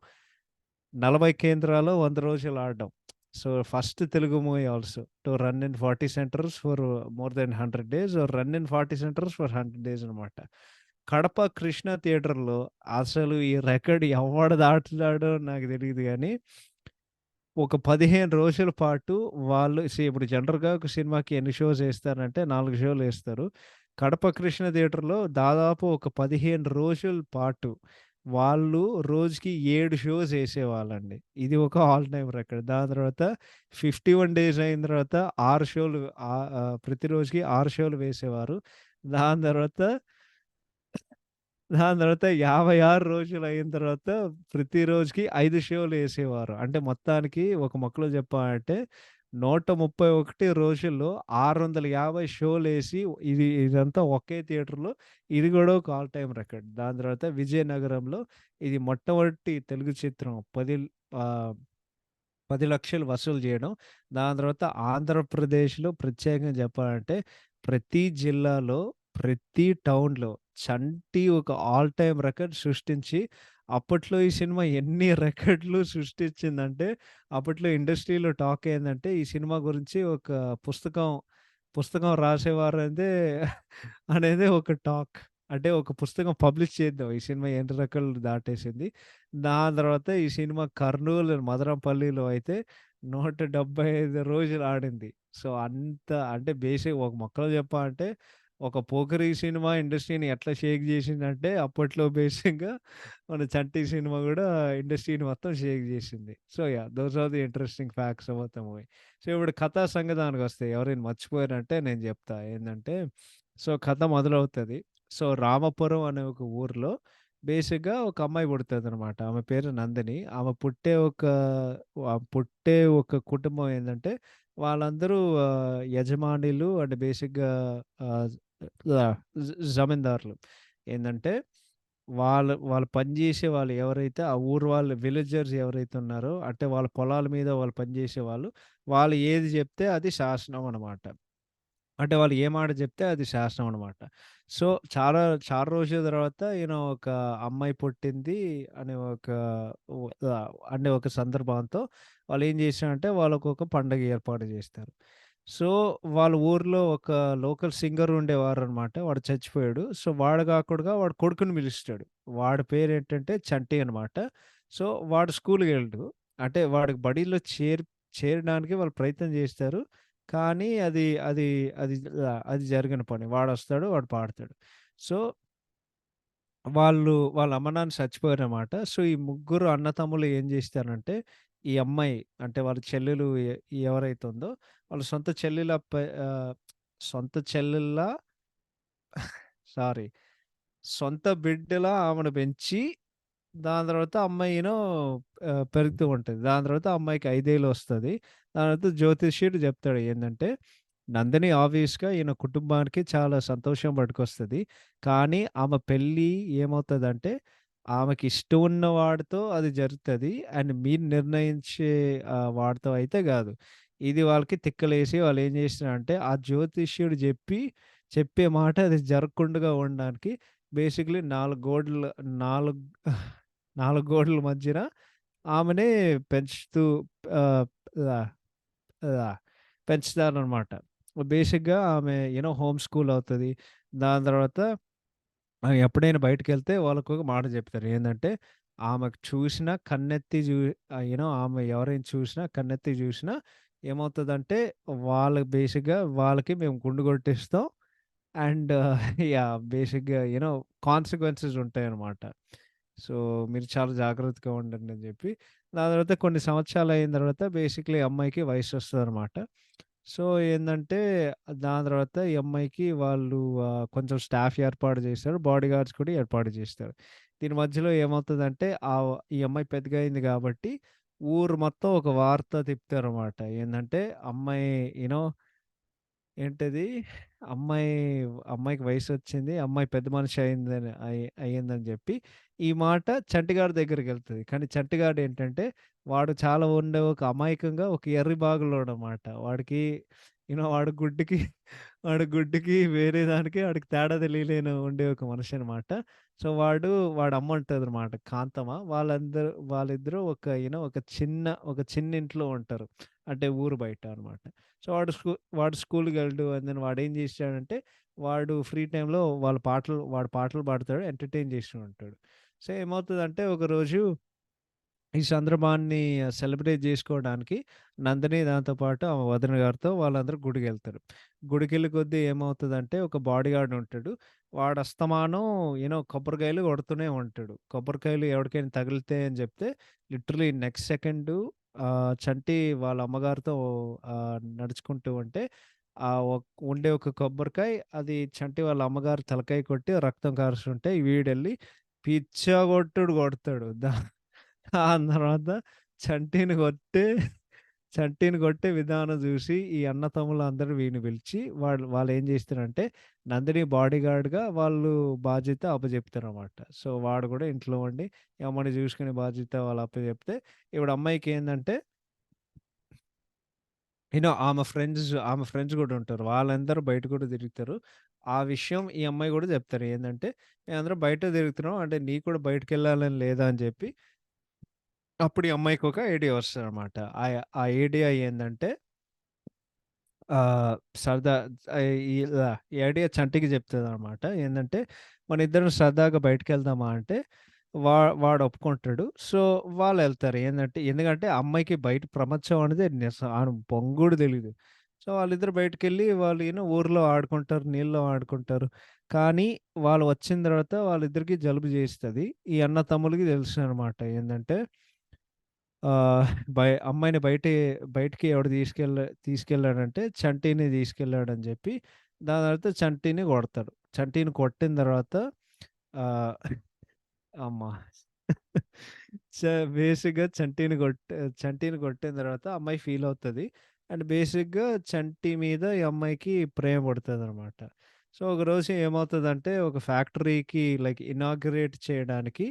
40 కేంద్రాల్లో 100 రోజులు ఆడడం. So, first Telugu movie also to run in 40 centers for more than 100 days are run in 40 centers for 100 days అనమాట. కడప కృష్ణ థియేటర్‌లో అసలు ఈ రికార్డ్ ఎవడు దాటుతాడో నాకు తెలీదు గానీ, ఒక 15 రోజుల పాటు వాళ్ళు ఇప్పుడు జనరల్‌గా ఒక సినిమాకి ఎన్ని షోస్ ఏస్తారంటే 4 షోలు ఏస్తారు. కడప కృష్ణ థియేటర్‌లో దాదాపు ఒక 15 రోజుల పాటు వాళ్ళు రోజుకి 7 షోస్ ఏసేవాళ్ళండి. ఇది ఒక ఆల్ టైమ్ రికార్డ్. దాని తర్వాత 51 డేస్ అయిన తర్వాత 6 షోలు ప్రతి రోజుకి 6 షోలు వేసేవారు. దాని తర్వాత దాని తర్వాత 56 రోజులయిన తర్వాత ప్రతి రోజుకి 5 షోలేసేవారు. అంటే మొత్తానికి ఒక ముక్కలో చెప్పాలంటే 131 రోజుల్లో 650 షోలేసి ఇదంతా ఒకే థియేటర్‌లో ఇది గూడా ఒక ఆల్ టైమ్ రికార్డ్. దాని తర్వాత విజయనగరంలో ఇది మొట్టమొదటి తెలుగు చిత్రం 10,00,000 వసూలు జేయడం. దాని తర్వాత ఆంధ్రప్రదేశ్‌లో ప్రత్యేకంగా జెప్పాలంటే ప్రతి జిల్లాలో, ప్రతి టౌన్‌లో 'చంటి' ఒక ఆల్ టైమ్ రికార్డ్ సృష్టించి అప్పట్లో ఈ సినిమా ఎన్ని రికార్డ్‌లు సృష్టించిందంటే అప్పట్లో ఇండస్ట్రీలో టాక్ ఏందంటే ఈ సినిమా గురించి ఒక పుస్తకం, పుస్తకం రాసేవారనేదే అనేది ఒక టాక్. అంటే ఒక పుస్తకం పబ్లిష్ చేద్దాం. ఈ సినిమా ఎన్ని రికార్డులు దాటేసింది. దాని తర్వాత ఈ సినిమా కర్నూలు, మదనపల్లిలో అయితే 175 రోజులు ఆడింది. సో, అంత అంటే ఒక మొక్కలో చెప్పాలంటే ఒక 'పోకిరి' సినిమా ఇండస్ట్రీని ఎట్లా షేక్ జేసిందంటే అప్పట్లో బేసిక్‌గా మన 'చంటి' సినిమా గూడా ఇండస్ట్రీని మొత్తం షేక్ జేసింది. So, those are the interesting facts about the movie. So, ఇప్పుడు కథా సంగతానికొస్తే ఎవరైనా మర్చిపోయారంటే నేను జెప్తా. ఏందంటే సో, కథ మొదలవుతది. సో, రామపురం అనే ఒక ఊర్లో బేసిక్‌గా ఒక అమ్మాయి పుడతదనమాట. ఆమె పేరు నందిని. ఆమె పుట్టే ఒక కుటుంబం ఏందంటే, వాళ్ళందరూ యజమానులు అండ్ బేసిక్‌గా ఆహ్, జమీందారులు. ఏందంటే, వాళ్ళు పనిజేసే వాళ్ళు ఎవరైతే ఆ ఊరు వాళ్ళు విలేజర్స్ ఎవరైతే ఉన్నారో, అంటే వాళ్ళ పొలాల మీద వాళ్ళు పనిజేసేవాళ్ళు, వాళ్ళు ఏది జెప్తే అది శాసనం అనమాట. అంటే వాళ్ళు ఏ మాట జెప్తే అది శాసనం అనమాట. సో, చాలా చాలా రోజుల తర్వాత ఒక అమ్మాయి పుట్టింది అనే ఒక ఉ అనే ఒక సందర్భంతో వాళ్ళేం జేశారంటే వాళ్ళకొక పండగ ఏర్పాటు జేస్తారు. సో, వాళ్ళ ఊర్లో ఒక లోకల్ సింగర్ ఉండేవారనమాట. వాడు చచ్చిపోయాడు. సో, వాడు గాకుండా వాడి కొడుకుని పిలుస్తాడు. వాడి పేరేంటంటే చంటి అనమాట. సో, వాడు స్కూలుకెళ్ళడు. అంటే వాడికి బడిలో చేరడానికి వాళ్ళు ప్రయత్నం జేస్తారు. కానీ అది అది జరగని పని. వాడొస్తాడు, వాడు పాడతాడు. సో, వాళ్ళ అమ్మ, నాన్న చచ్చిపోయారనమాట. సో, ఈ ముగ్గురు అన్నతమ్ములు ఏం జేస్తారంటే, ఈ అమ్మాయి అంటే వాళ్ళ చెల్లెలు ఎవరైతే ఉందో, వాళ్ళ సొంత చెల్లెల్లా సారీ. సొంత బిడ్డలా ఆమెను పెంచి దాని తర్వాత అమ్మాయి పెరుగుతూ ఉంటది. దాని తర్వాత అమ్మాయికి 5 ఏళ్ళొస్తది. దాని తర్వాత జ్యోతిష్యుడు జెప్తాడు ఏందంటే, నందిని ఆబ్వియస్‌గా ఈయన కుటుంబానికి చాలా సంతోషం పట్టుకొస్తది. కానీ ఆమె పెళ్లి ఏమవుతదంటే, ఆమెకి ఇష్టం ఉన్న వాడితో అది జరుగుతది. అండ్ మీరు నిర్ణయించే వాడితో అయితే గాదు. ఇది వాళ్ళకి తిక్కలేసి వాళ్ళేం జేసినారంటే, ఆ జ్యోతిష్యుడు చెప్పే మాట అది జరగకుండగా ఉండడానికి బేసిక్‌లీ 4 4 గోడల మధ్యన ఆమెనే పెంచుతూ ఆహ్, ఆహ్, ఆహ్, పెంచుతారనమాట. బేసిక్‌గా ఆమె హోమ్ స్కూల్ అవుతది. దాని తర్వాత ఎప్పుడైనా బయటికెళ్తే వాళ్ళకొక మాట జెప్తారు. ఏందంటే, ఆమెకు చూసినా కన్నెత్తి జూ ఆమె ఎవరైనా చూసినా కన్నెత్తి జూసినా ఏమవుతదంటే, వాళ్ళకి బేసిక్‌గా వాళ్ళకి మేము గుండు కొట్టిస్తాం. అండ్ బేసిక్‌గా కాన్సిక్వెన్సెస్ ఉంటాయన్నమాట. సో, మీరు చాలా జాగ్రత్తగా ఉండండి అని జెప్పి, దాని తర్వాత కొన్ని సంవత్సరాలయిన తర్వాత బేసిక్‌లీ అమ్మాయికి వయసొస్తదనమాట. సో, ఏందంటే దాని తర్వాత ఈ అమ్మాయికి వాళ్ళు కొంచెం స్టాఫ్ ఏర్పాటు జేశారు. బాడీగార్డ్స్ కూడా ఏర్పాటు జేస్తారు. దీని మధ్యలో ఏమవుతదంటే ఈ అమ్మాయి పెద్దగా అయింది గాబట్టి, ఊరు మొత్తం ఒక వార్త తిప్పుతారనమాట. ఏందంటే అమ్మాయి యూ నో ఏంటది? అమ్మాయి అమ్మాయికి వయసొచ్చింది. అమ్మాయి పెద్ద మనిషి అయిందని జెప్పి, ఈ మాట చంటిగాడి దగ్గరికెళ్తది. కానీ చంటిగాడేంటంటే, వాడు చాలా ఒక అమాయకంగా ఒక ఎర్రి బాగులోడనమాట. వాడు గుడ్డుకి వేరే దానికి ఆడికి తేడా తెలియలేని ఒక మనిషనమాట. సో, వాడి అమ్మ ఉంటదనమాట కాంతమ్మ. వాళ్ళిద్దరూ ఒక చిన్నింట్లో ఉంటారు. అంటే ఊరు బయట అనమాట. సో, వాడు స్కూలుకెళ్ళడు. వాడేం జేశాడంటే, వాడు ఫ్రీ టైమ్‌లో వాడు పాటలు పాడతాడు. ఎంటర్‌టైన్ చేస్తూ ఉంటాడు. సో, ఏమవుతదంటే ఒకరోజు ఈ సందర్భాన్ని సెలబ్రేట్ జేసుకోవడానికి నందిని దాంతో పాటు ఆమె వదిన గారితో వాళ్ళందరూ గుడికెళ్తారు. గుడికెళ్ళే కొద్దీ ఏమవుతదంటే ఒక బాడీగార్డ్ ఉంటాడు. వాడు అస్తమానం కొబ్బరికాయలు కొడుతూనే ఉంటాడు. కొబ్బరికాయలు ఎవడికైనా తగిలితే అని జెప్తే లిటరల్లీ నెక్స్ట్ సెకండు చంటి వాళ్ళ అమ్మగారితో నడుచుకుంటూ ఉంటే ఉండే ఒక కొబ్బరికాయ అది చంటి వాళ్ళ అమ్మగారు తలకాయ కొట్టి రక్తం కారుస్తుంటే వీడెళ్ళి పిచ్చగొట్టుడు కొడతాడు. దాని తర్వాత చంటిని కొట్టే చంటిని కొట్టే విధానం జూసి ఈ అన్నతమ్ములందరూ వీడిని పిలిచి వాళ్ళేం జేస్తారంటే నందిని బాడీగార్డ్‌గా వాళ్ళు బాధ్యత అప్పజెప్తారనమాట. సో, వాడు గూడా ఇంట్లో ఉండి ఈ అమ్మని జూసుకునే బాధ్యత వాళ్ళు అప్పజెప్తే ఇప్పుడు అమ్మాయికేందంటే ఆమె ఫ్రెండ్స్ గూడా ఉంటారు. వాళ్ళందరూ బయట కూడా తిరుగుతారు. ఆ విషయం ఈ అమ్మాయి గూడా జెప్తారు. ఏందంటే, "మేమందరం బయట తిరుగుతున్నాం. అంటే నీకు కూడా బయటికెళ్ళాలని లేదా?" అని జెప్పి అప్పుడు ఈ అమ్మాయికొక ఐడియా వస్తదనమాట. ఆ ఐడియా ఏందంటే సరదా ఈ ఐడియా చంటికి చెప్తదనమాట. ఏందంటే, మనిద్దరం సరదాగా బయటికెళ్దామా అంటే, వా వాడు ఒప్పుకుంటాడు. సో, వాళ్ళెళ్తారు. ఎందుకంటే, ఆ అమ్మాయికి బయట ప్రపంచం అనేది బొంగుడు తెలీదు. సో, వాళ్ళిద్దరు బయటికెళ్ళి ఊర్లో ఆడుకుంటారు, నీళ్ళలో ఆడుకుంటారు. కానీ, వాళ్ళు వచ్చిన తర్వాత వాళ్ళిద్దరికీ జలుబు చేస్తది. ఈ అన్న తమ్ములకి తెలుసనమాట. ఏందంటే ఆహ్, అమ్మాయిని బయటికి ఎవడు తీసుకెళ్ళాడంటే చంటిని తీసుకెళ్ళాడని జెప్పి, దాని తర్వాత చంటిని కొడతాడు. చంటిని కొట్టిన తర్వాత ఆహ్, అమ్మ చ బేసిక్‌గా చంటిని కొట్టిన తర్వాత అమ్మాయి ఫీలవుతది. అండ్ బేసిక్‌గా చంటి మీద ఈ అమ్మాయికి ప్రేమ పుడతదనమాట. సో, ఒకరోజు ఏమవుతదంటే ఒక ఫ్యాక్టరీకి ఇనాగరేట్ చేయడానికి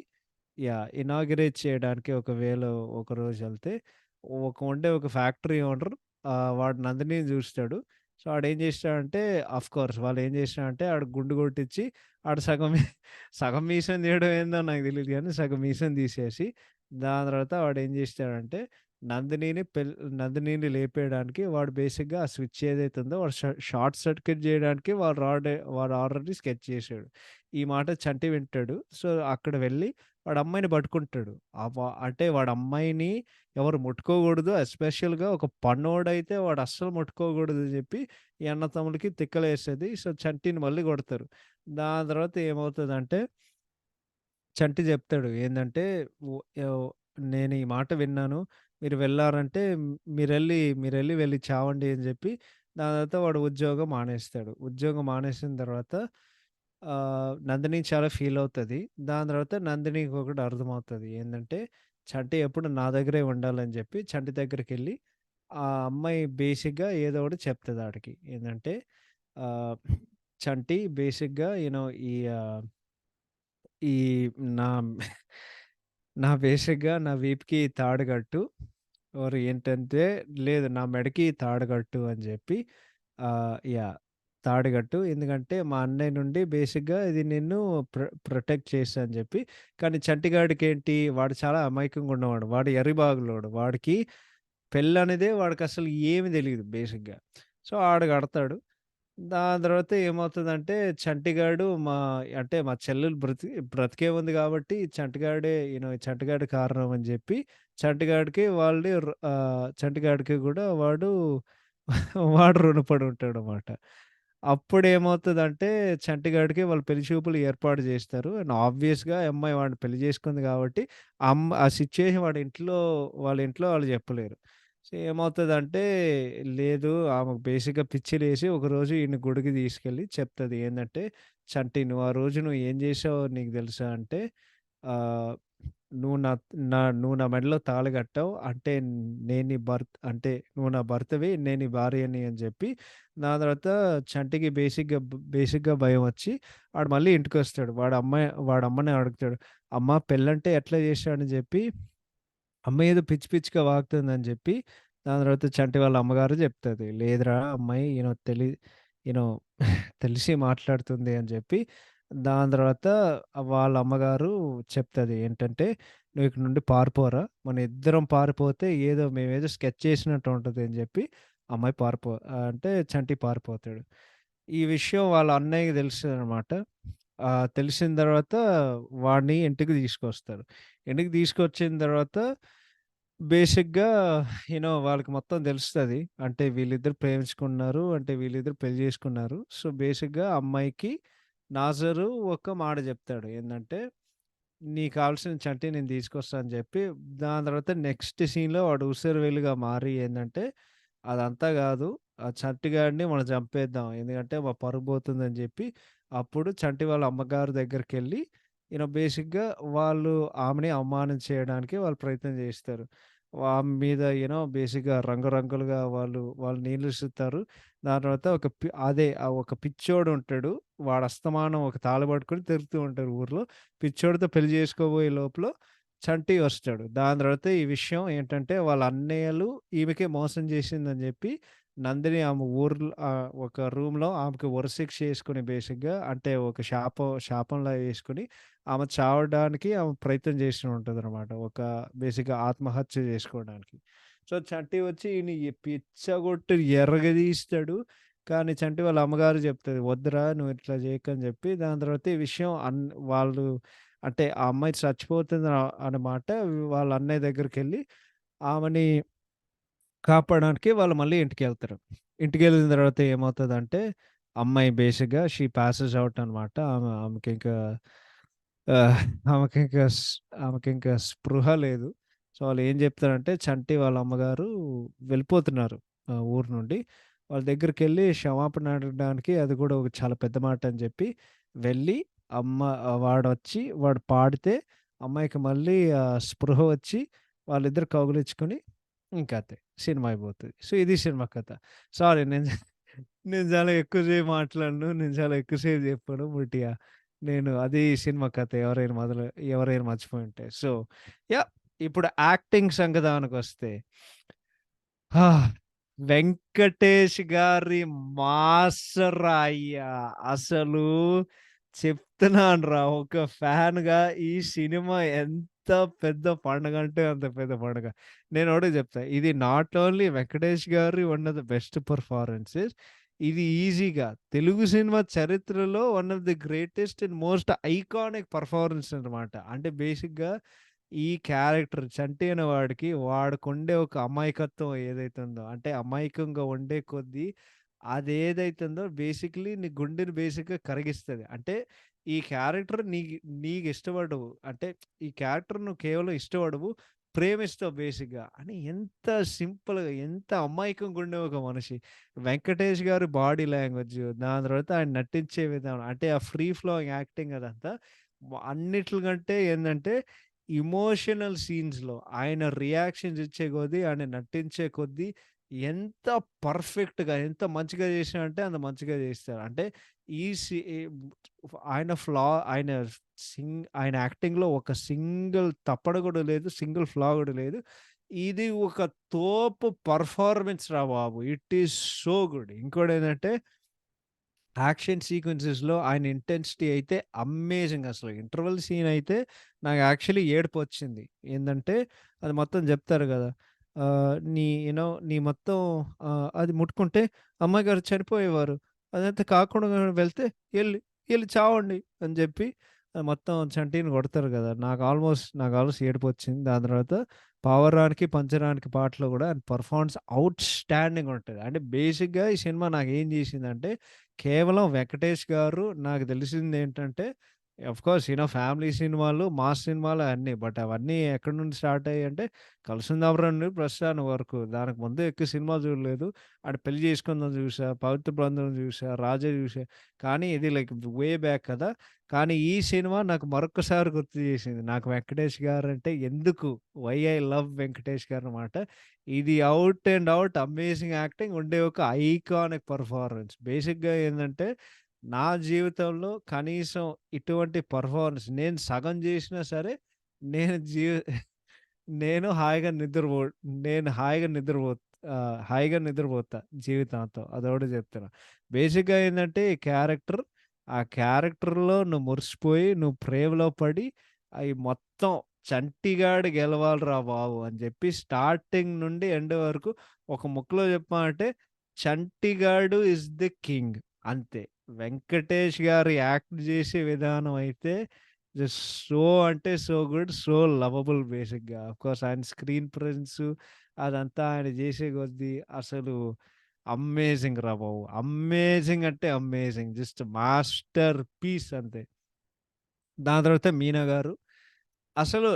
ఒకరోజెళ్తే ఒక ఫ్యాక్టరీ ఓనర్ వాడు నందినిని జూస్తాడు. సో, ఆడేం జేస్తాడంటే ఆఫ్‌కోర్స్ వాళ్ళేం జేసినారంటే ఆడికి గుండు కొట్టిచ్చి ఆడు సగం మీసం తీయడం ఏందో నాకు తెలీదు గానీ సగం మీసం తీసేసి దాని తర్వాత వాడేం జేస్తాడంటే నందినిని పెల్ నందినిని లేపేయడానికి వాడు బేసిక్‌గా ఆ స్విచ్ ఏదైతే ఉందో వాడు షార్ట్ సర్క్యూట్ జేయడానికి వాడు ఆల్రెడీ స్కెచ్ చేసాడు. ఈ మాట చంటి వింటాడు. సో, అక్కడ వెళ్లి వాడు అమ్మాయిని పట్టుకుంటాడు. అంటే వాడు అమ్మాయిని ఎవరు ముట్టుకోకూడదు. ఎస్పెషల్‌గా ఒక పనోడైతే వాడు అస్సలు ముట్టుకోకూడదు అని చెప్పి ఈ అన్నతమ్ములకి తిక్కలేస్తది. సో, చంటిని మళ్ళీ కొడతారు. దాని తర్వాత ఏమవుతదంటే చంటి చెప్తాడు. ఏందంటే "ఓ యో నేను ఈ మాట విన్నాను. మీరు వెళ్లారంటే వెళ్లి చావండి" అని చెప్పి దాని తర్వాత వాడు ఉద్యోగం మానేస్తాడు. ఉద్యోగం మానేసిన తర్వాత నందిని చాలా ఫీల్ అవుతది. దాని తర్వాత నందినికి ఒకటి అర్థమవుతది. ఏందంటే చంటి ఎప్పుడు నా దగ్గరే ఉండాలని చెప్పి చంటి దగ్గరికెళ్ళి ఆ అమ్మాయి బేసిక్‌గా ఏదో ఒకటి చెప్తది ఆడికి. ఏందంటే ఆహ్, చంటి బేసిక్‌గా ఈ ఈ నా నా వీపుకి తాడు కట్టు. ఏంటంటే లేదు నా మెడకి తాడు కట్టు అని చెప్పి యాహ్! తాడు కట్టు. ఎందుకంటే మా అన్నయ్య నుండి బేసిక్‌గా ఇది నిన్ను ప్రొటెక్ట్ చేస్తది అని చెప్పి. కానీ చంటిగాడికేంటి వాడు చాలా అమాయకంగా ఉన్నవాడు. వాడు ఎర్రిబాగులోడు. వాడికి పెళ్ళనేదే వాడికసలు ఏమి తెలీదు బేసిక్‌గా. సో, ఆడు కడతాడు. దాని తర్వాత ఏమవుతదంటే చంటిగాడు మా చెల్లెలు బ్రతికే ఉంది కాబట్టి చంటిగాడే కారణం అని జెప్పి చంటిగాడికి గూడా వాడు రుణపడి ఉంటాడనమాట. అప్పుడేమవుతదంటే చంటిగాడికి వాళ్ళు పెళ్లి చూపులు ఏర్పాటు జేస్తారు. అండ్ ఆబ్వియస్‌గా ఆ అమ్మాయి వాడిని పెళ్లి చేసుకుంది గాబట్టి ఆ సిట్యుయేషన్ వాళ్ళ ఇంట్లో వాళ్ళు జెప్పలేరు. సో, ఏమవుతదంటే, లేదు ఆమెకు బేసిక్‌గా పిచ్చి లేసి ఒకరోజు ఈడిని గుడికి తీసుకెళ్ళి చెప్తది. ఏందంటే, "చంటి నువ్వు ఆ రోజు ఏం చేశావో నీకు తెలుసా?" అంటే, ఆహ్, నువ్వు నా నువ్వు నా మెడలో తాళి కట్టావు. అంటే నేను నీ అంటే నువ్వు నా భర్తవి. నేను నీ భార్యని అని చెప్పి, దాని తర్వాత చంటికి బేసిక్‌గా భయమొచ్చి ఆడు మళ్ళీ ఇంటికొస్తాడు. వాడి అమ్మని అడుగుతాడు. అమ్మ పెళ్ళంటే ఎట్లా చేశాడని చెప్పి అమ్మ ఏదో పిచ్చి పిచ్చిగా వాగుతుందని జెప్పి, దాని తర్వాత చంటి వాళ్ళ అమ్మగారు జెప్తది. లేదురా అమ్మాయి యూ నో తెలిసి మాట్లాడుతుంది అని జెప్పి, దాని తర్వాత వాళ్ళ అమ్మగారు చెప్తది ఏంటంటే, "నువ్వు ఇక్కడి నుండి పారిపోరా! మన ఇద్దరం పారిపోతే మేమేదో స్కెచ్ చేసినట్టు ఉంటది" అని జెప్పి అంటే చంటి పారిపోతాడు. ఈ విషయం వాళ్ళ అన్నయ్యకి తెలుస్తదనమాట. తెలిసిన తర్వాత వాడిని ఇంటికి తీసుకొస్తారు. ఇంటికి తీసుకొచ్చిన తర్వాత బేసిక్‌గా వాళ్ళకి మొత్తం తెలుస్తది. అంటే వీళ్ళిద్దరు ప్రేమించుకున్నారు. అంటే వీళ్ళిద్దరు పెళ్లి చేసుకున్నారు. సో, బేసిక్‌గా అమ్మాయికి నాజరు ఒక మాట చెప్తాడు. ఏందంటే, "నీకు కావాల్సిన చంటి నేను తీసుకొస్తా" అని చెప్పి, దాని తర్వాత నెక్స్ట్ సీన్‌లో వాడు ఊసరవెల్లిగా మారి ఏందంటే, అదంతా గాదు. ఆ చంటి గాడిని మనం చంపేద్దాం. ఎందుకంటే మా పరువు పోతుందని చెప్పి, అప్పుడు చంటి వాళ్ళ అమ్మగారి దగ్గరికెళ్ళి బేసిక్‌గా వాళ్ళు ఆమెని అవమానం చేయడానికి వాళ్ళు ప్రయత్నం చేస్తారు. ఆమె మీద బేసిక్‌గా రంగురంగులుగా వాళ్ళు నీళ్లు విసురుతారు. దాని తర్వాత ఒక పిచ్చోడు ఉంటాడు. వాడు అస్తమానం ఒక తాళ్ళు పట్టుకొని తిరుగుతూ ఉంటారు ఊర్లో. పిచ్చోడితో పెళ్లి చేసుకోబోయే లోపల చంటి వస్తాడు. దాని తర్వాత ఈ విషయం ఏంటంటే వాళ్ళ అన్నయ్యలు ఈమెకే మోసం చేసిందని చెప్పి నందిని ఆమె ఒక రూమ్‌లో ఆమెకి ఉరశిక్ష యేసుకొని బేసిక్‌గా అంటే ఒక శాపంలా యేసుకొని ఆమె చావడానికి ఆమె ప్రయత్నం చేసి ఉంటదనమాట. బేసిక్‌గా ఆత్మహత్య చేసుకోవడానికి. సో, చంటి వచ్చి ఈయన్ని పిచ్చగొట్టి ఎర్రగదీస్తాడు. కానీ చంటి వాళ్ళ అమ్మగారు చెప్తది, "వద్దురా నువ్వు ఇట్లా చేయకని" చెప్పి దాని తర్వాత ఈ విషయం వాళ్ళు అంటే ఆ అమ్మాయి చచ్చిపోతుంది అన్నమాట వాళ్ళ అన్నయ్య దగ్గరికెళ్ళి ఆమెని కాపాడడానికి వాళ్ళు మళ్ళీ ఇంటికెళ్తారు. ఇంటికెళ్ళిన తర్వాత ఏమవుతదంటే, అమ్మాయి బేసిక్‌గా పాసెస్ ఔట్ అనమాట. ఆమెకింకా ఆహ్, ఆమెకింకా స్ ఆమెకింకా స్పృహ లేదు. సో, వాళ్ళేం జెప్తారంటే, చంటి వాళ్ళ అమ్మగారు వెళ్ళిపోతున్నారు ఊరు నుండి. వాళ్ళ దగ్గరికెళ్ళి క్షమాపణ అడగడానికి అది గూడా ఒక చాలా పెద్ద మాట అని జెప్పి, వెళ్ళి వాడు పాడితే అమ్మాయికి మళ్ళీ స్పృహ వచ్చి వాళ్ళిద్దరు కౌగిలించుకొని ఇంకంతే. సినిమా అయిపోతది. సో, ఇది సినిమా కథ. సారీ నేను చాలా ఎక్కువ సేపు మాట్లాడను. నేను చాలా ఎక్కువ సేపు చెప్పాను. But yeah! అది సినిమా కథ ఎవరైనా మర్చిపోయుంటే. So, yeah! ఇప్పుడు యాక్టింగ్ సంగతానికొస్తే ఆ! 'వెంకటేష్' గారి మాస్‌రా అయ్యా! అసలు చెప్తున్నానురా ఒక ఫ్యాన్‌గా ఈ సినిమా ఎంత పెద్ద పండగంటే అంత పెద్ద పండగ. నేనొకటే చెప్తా. ఇది నాట్ ఓన్లీ 'వెంకటేష్' గారి one of the best performances. ఇది ఈజీగా తెలుగు సినిమా చరిత్రలో one of the greatest and most iconic performance అన్నమాట. అంటే బేసిక్‌గా ఈ క్యారెక్టర్ చంటి అనే వాడికుండే ఒక అమాయకత్వం ఏదైతే ఉందో, అంటే అమాయకంగా ఉండే కొద్దీ అదేదైతుందో బేసిక్‌లీ నీ గుండెని బేసిక్‌గా కరిగిస్తది. అంటే ఈ క్యారెక్టర్ నీకిష్టపడవు. అంటే ఈ క్యారెక్టర్ నువ్వు కేవలం ఇష్టపడవు, ప్రేమిస్తావు బేసిక్‌గా. అని ఎంత సింపుల్‌గా, ఎంత అమాయకంగా ఉండే ఒక మనిషి. వెంకటేష్ గారి బాడీ లాంగ్వేజ్, దాని తర్వాత ఆయన నటించే విధానం, అంటే ఆ ఫ్రీ ఫ్లోయింగ్ యాక్టింగ్ అదంతా అన్నిట్లకంటే ఏందంటే ఎమోషనల్ సీన్స్‌లో ఆయన రియాక్షన్స్ ఇచ్చే కొద్దీ, ఆయన నటించే కొద్దీ ఎంత పర్ఫెక్ట్‌గా, ఎంత మంచిగా చేశాడంటే అంత మంచిగా చేస్తారు. అంటే ఈ సి ఈ ఆయన ఫ్లా ఆయన ఆయన యాక్టింగ్‌లో ఒక సింగిల్ తప్పడ కూడా లేదు. సింగిల్ ఫ్లా కూడా లేదు. ఇది ఒక తోపు పెర్ఫార్మన్స్ రా బాబు! It is so good. ఇంకోటేంటంటే యాక్షన్ సీక్వెన్సెస్‌లో ఆయన ఇంటెన్సిటీ అయితే అమేజింగ్ అసలు. ఇంటర్వల్ సీన్ అయితే నాకు యాక్చువల్లీ ఏడుపొచ్చింది. ఏందంటే అది మొత్తం జెప్తారు గదా! నీ మొత్తం అది ముట్టుకుంటే అమ్మాయి గారు చనిపోయేవారు. అదంతా కాకుండా వెళ్తే ఎళ్లి, ఎళ్లి చావండి అని జెప్పి మొత్తం చంటిని కొడతారు గదా! నాకు ఆల్మోస్ట్ ఏడుపొచ్చింది. దాని తర్వాత పావరానికి, పంచరానికి పాటలో గూడా ఆయన పెర్ఫార్మన్స్ ఔట్‌స్టాండింగ్ ఉంటది. అంటే బేసిక్‌గా ఈ సినిమా నాకేం జేసిందంటే కేవలం 'వెంకటేష్' గారు నాకు తెలిసిందేంటంటే, ఆఫ్‌కోర్స్ ఫ్యామిలీ సినిమాలు, మాస్ సినిమాలు అన్నీ. బట్ అవన్నీ ఎక్కడి నుండి స్టార్ట్ అయ్యాయంటే 'కలిసుందాం రండి' ప్రస్థానం వరకు. దానికి ముందు ఎక్కువ సినిమా చూడలేదు. పెళ్లి చేసుకుందాం చూసా, 'పవిత్ర బంధం' చూసా, 'రాజా' చూసా. కానీ ఇది లైక్ వే బ్యాక్ కదా! కానీ ఈ సినిమా నాకు మరొక్కసారి గుర్తు చేసింది. నాకు వెంకటేష్ గారంటే ఎందుకు, వై ఐ లవ్ వెంకటేష్ గారనమాట. ఇది out and out amazing acting ఉండే ఒక ఐకానిక్ పెర్ఫార్మన్స్. బేసిక్‌గా ఏందంటే నా జీవితంలో కనీసం ఇటువంటి పెర్ఫార్మన్స్ నేను సగం జేసినా సరే, నేను జీ నేను హాయిగా నిద్రపో నేను హాయిగా నిద్రపోతా జీవితాంతం. అదొకటి జెప్తున్నా. బేసిక్‌గా ఏందంటే ఈ క్యారెక్టర్, ఆ క్యారెక్టర్‌లో నువ్వు మురిసిపోయి, నువ్వు ప్రేమలో పడి, అయి మొత్తం చంటిగాడు గెలవాలిరా బాబు! అని జెప్పి స్టార్టింగ్ నుండి ఎండ్ వరకు ఒక ముక్కలో చెప్పాలంటే, చంటిగాడు ఈస్ ది కింగ్ అంతే. వెంకటేష్ గారు యాక్ట్ జేసే విధానం అయితే జస్ట్ సో అంటే సో గుడ్. సో లవబుల్ బేసిక్‌గా. ఆఫ్‌కోర్స్ ఆయన స్క్రీన్ ప్రెజెన్సు అదంతా ఆయన జేసే కొద్దీ అసలు అమేజింగ్ రా బాబు! అమేజింగ్ అంటే అమేజింగ్. జస్ట్ మాస్టర్ పీస్ అంతే. దాని తర్వాత 'మీనా' గారు. అసలు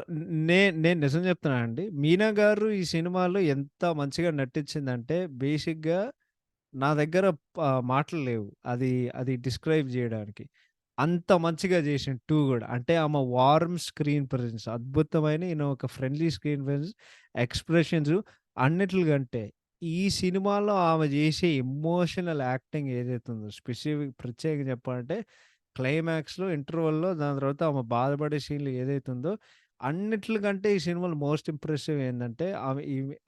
నేను నిజం చెప్తున్నానండి. 'మీనా' గారు ఈ సినిమాలో ఎంత మంచిగా నటించిందంటే బేసిక్‌గా నా దగ్గర మాటలు లేవు. అది డిస్క్రైబ్ జేయడానికి. అంత మంచిగా జేసింది 2 గూడా. అంటే ఆమె వార్మ్ స్క్రీన్ ప్రెజెన్స్ అద్భుతమైన ఒక ఫ్రెండ్లీ స్క్రీన్ ప్రెజెన్స్, ఎక్స్‌ప్రెషన్స్ అన్నిట్లికంటే ఈ సినిమాలో ఆమె జేసే ఎమోషనల్ యాక్టింగ్ ఏదైతే ఉందో ప్రత్యేకంగా చెప్పాలంటే క్లైమాక్స్‌లో, ఇంటర్వల్‌లో దాని తర్వాత ఆమె బాధపడే సీన్‌లు ఏదైతే ఉందో అన్నిట్లికంటే ఈ సినిమాలో మోస్ట్ ఇంప్రెసివ్ ఏందంటే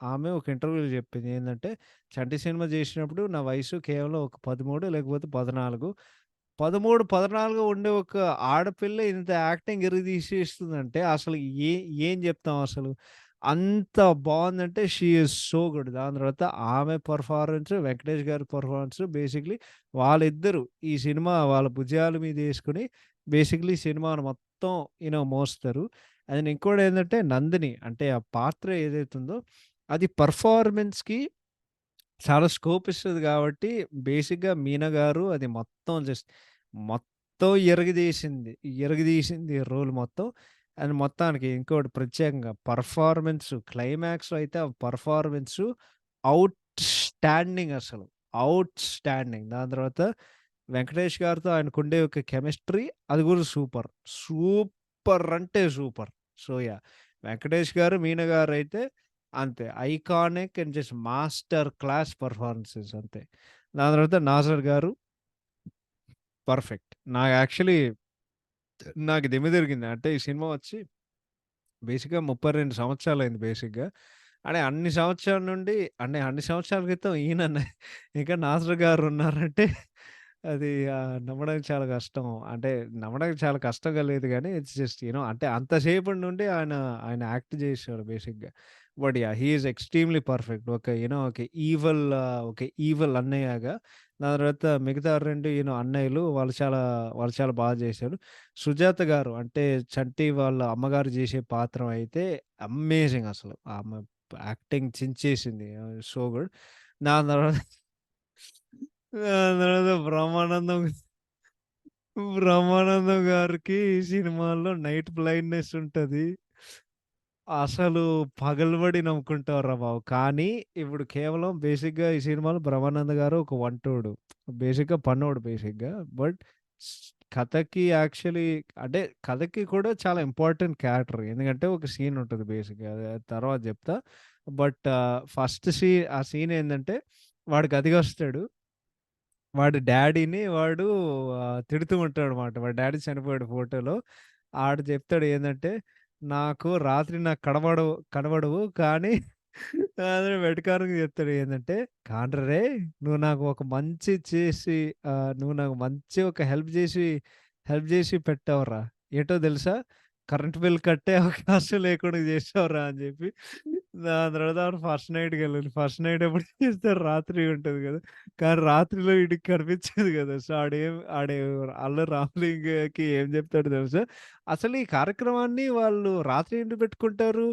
ఆమె ఒక ఇంటర్వ్యూలో చెప్పింది ఏందంటే 'చంటి' సినిమా జేసినప్పుడు నా వయసు కేవలం ఒక 13 లేకపోతే 14. 13, 14 ఉండే ఒక ఆడపిల్ల ఇంత యాక్టింగ్ ఇరగదీసేస్తుందంటే అసలు ఏ ఏం జెప్తాం అసలు? అంత బావుందంటే షీ ఈజ్ సో గుడ్. దాని తర్వాత ఆమె పెర్ఫార్మన్స్, వెంకటేష్ గారి పెర్ఫార్మన్స్ బేసిక్‌లీ వాళ్ళిద్దరూ ఈ సినిమా వాళ్ళ భుజాల మీదేసుకొని బేసిక్‌లీ సినిమాను మొత్తం మోస్తారు. అండ్ ఇంకోటేంటంటే నందిని అంటే ఆ పాత్ర ఏదైతుందో అది పెర్ఫార్మన్స్‌కి చాలా స్కోప్ ఇస్తది గాబట్టి, బేసిక్‌గా 'మీనా' గారు అది మొత్తం ఇరగదీసింది రోల్ మొత్తం. అండ్ మొత్తానికి ఇంకోటి ప్రత్యేకంగా పెర్ఫార్మన్స్ క్లైమాక్స్‌లో అయితే ఆ పెర్ఫార్మన్సు ఔట్ స్టాండింగ్ అసలు. Outstanding. దాని తర్వాత వెంకటేష్ గారితో ఆయనకుండే ఒక కెమిస్ట్రీ అది గూడా సూపర్. సూపర్ అంటే super. So, yeah! Venkatesh garu, Meena గారైతే అంతే. Iconic and just master class performances అంతే. దాని తర్వాత 'నాజర్' గారు పర్ఫెక్ట్. నాకు దిమ్మ తిరిగింది. అంటే ఈ సినిమా వచ్చి బేసిక్‌గా 32 సంవత్సరాలయింది బేసిక్‌గా. అన్ని సంవత్సరాల క్రితం ఈయన ఇంకా 'నాజర్' గారు ఉన్నారంటే అది నమ్మడానికి చాలా కష్టం. అంటే నమ్మడానికి చాలా కష్టంగా లేదు గానీ ఇట్స్ జస్ట్ అంటే అంత సేపటి నుండి ఆయన యాక్ట్ చేసాడు బేసిక్‌గా. But yeah! He is extremely perfect. ఒక ఈవిల్ అన్నయ్యగా. దాని తర్వాత మిగతా 2 అన్నయ్యలు వాళ్ళు చాలా బాగా చేశారు. సుజాత గారు అంటే చంటి వాళ్ళ అమ్మగారు చేసే పాత్ర అయితే అమేజింగ్ అసలు. ఆమె యాక్టింగ్ చించేసింది. So good. దాని తర్వాత దాని తర్వాత బ్రహ్మానందం గారికి ఈ సినిమాలో నైట్ బ్లైండ్‌నెస్ ఉంటది. అసలు పగలుబడి నవ్వుకుంటావురా బాబు! కానీ ఇప్పుడు కేవలం బేసిక్‌గా ఈ సినిమాలో బ్రహ్మానంద గారు ఒక వంటోడు. బేసిక్‌గా పనోడు బేసిక్‌గా. బట్ స్ కథకి యాక్చువల్లీ అంటే కథకి కూడా చాలా ఇంపార్టెంట్ క్యారెక్టర్. ఎందుకంటే ఒక సీన్ ఉంటది బేసిక్‌గా. అది తర్వాత చెప్తా. బట్ ఆ సీన్ ఏందంటే వాడు గదికొస్తాడు. వాడు తిడుతూ ఉంటాడనమాట. వాడి డ్యాడీ చనిపోయాడు ఫోటోలో. ఆడు చెప్తాడు ఏందంటే, నాకు కనబడవు కానీ అదే వెటకారంగా చెప్తాడు ఏందంటే, "కాండ్రరేయ్ నువ్వు నాకు ఒక మంచి చేసి నువ్వు నాకు మంచి ఒక హెల్ప్ జేసి పెట్టావురా. ఏటో తెలుసా? కరెంట్ బిల్ కట్టే అవకాశం లేకుండా చేసావురా" అని చెప్పి దాని తర్వాత ఆడు ఫస్ట్ నైట్‌కెళ్ళాడు. ఫస్ట్ నైట్ ఎప్పుడు చేస్తారు రాత్రి ఉంటది కదా! కానీ రాత్రిలో ఈడికి కనిపించేది కదా! సో, అల్లరి రామలింగకి ఏం చెప్తాడో తెలుసా? అసలు ఈ కార్యక్రమాన్ని వాళ్ళు రాత్రి ఎందుకు పెట్టుకుంటారు?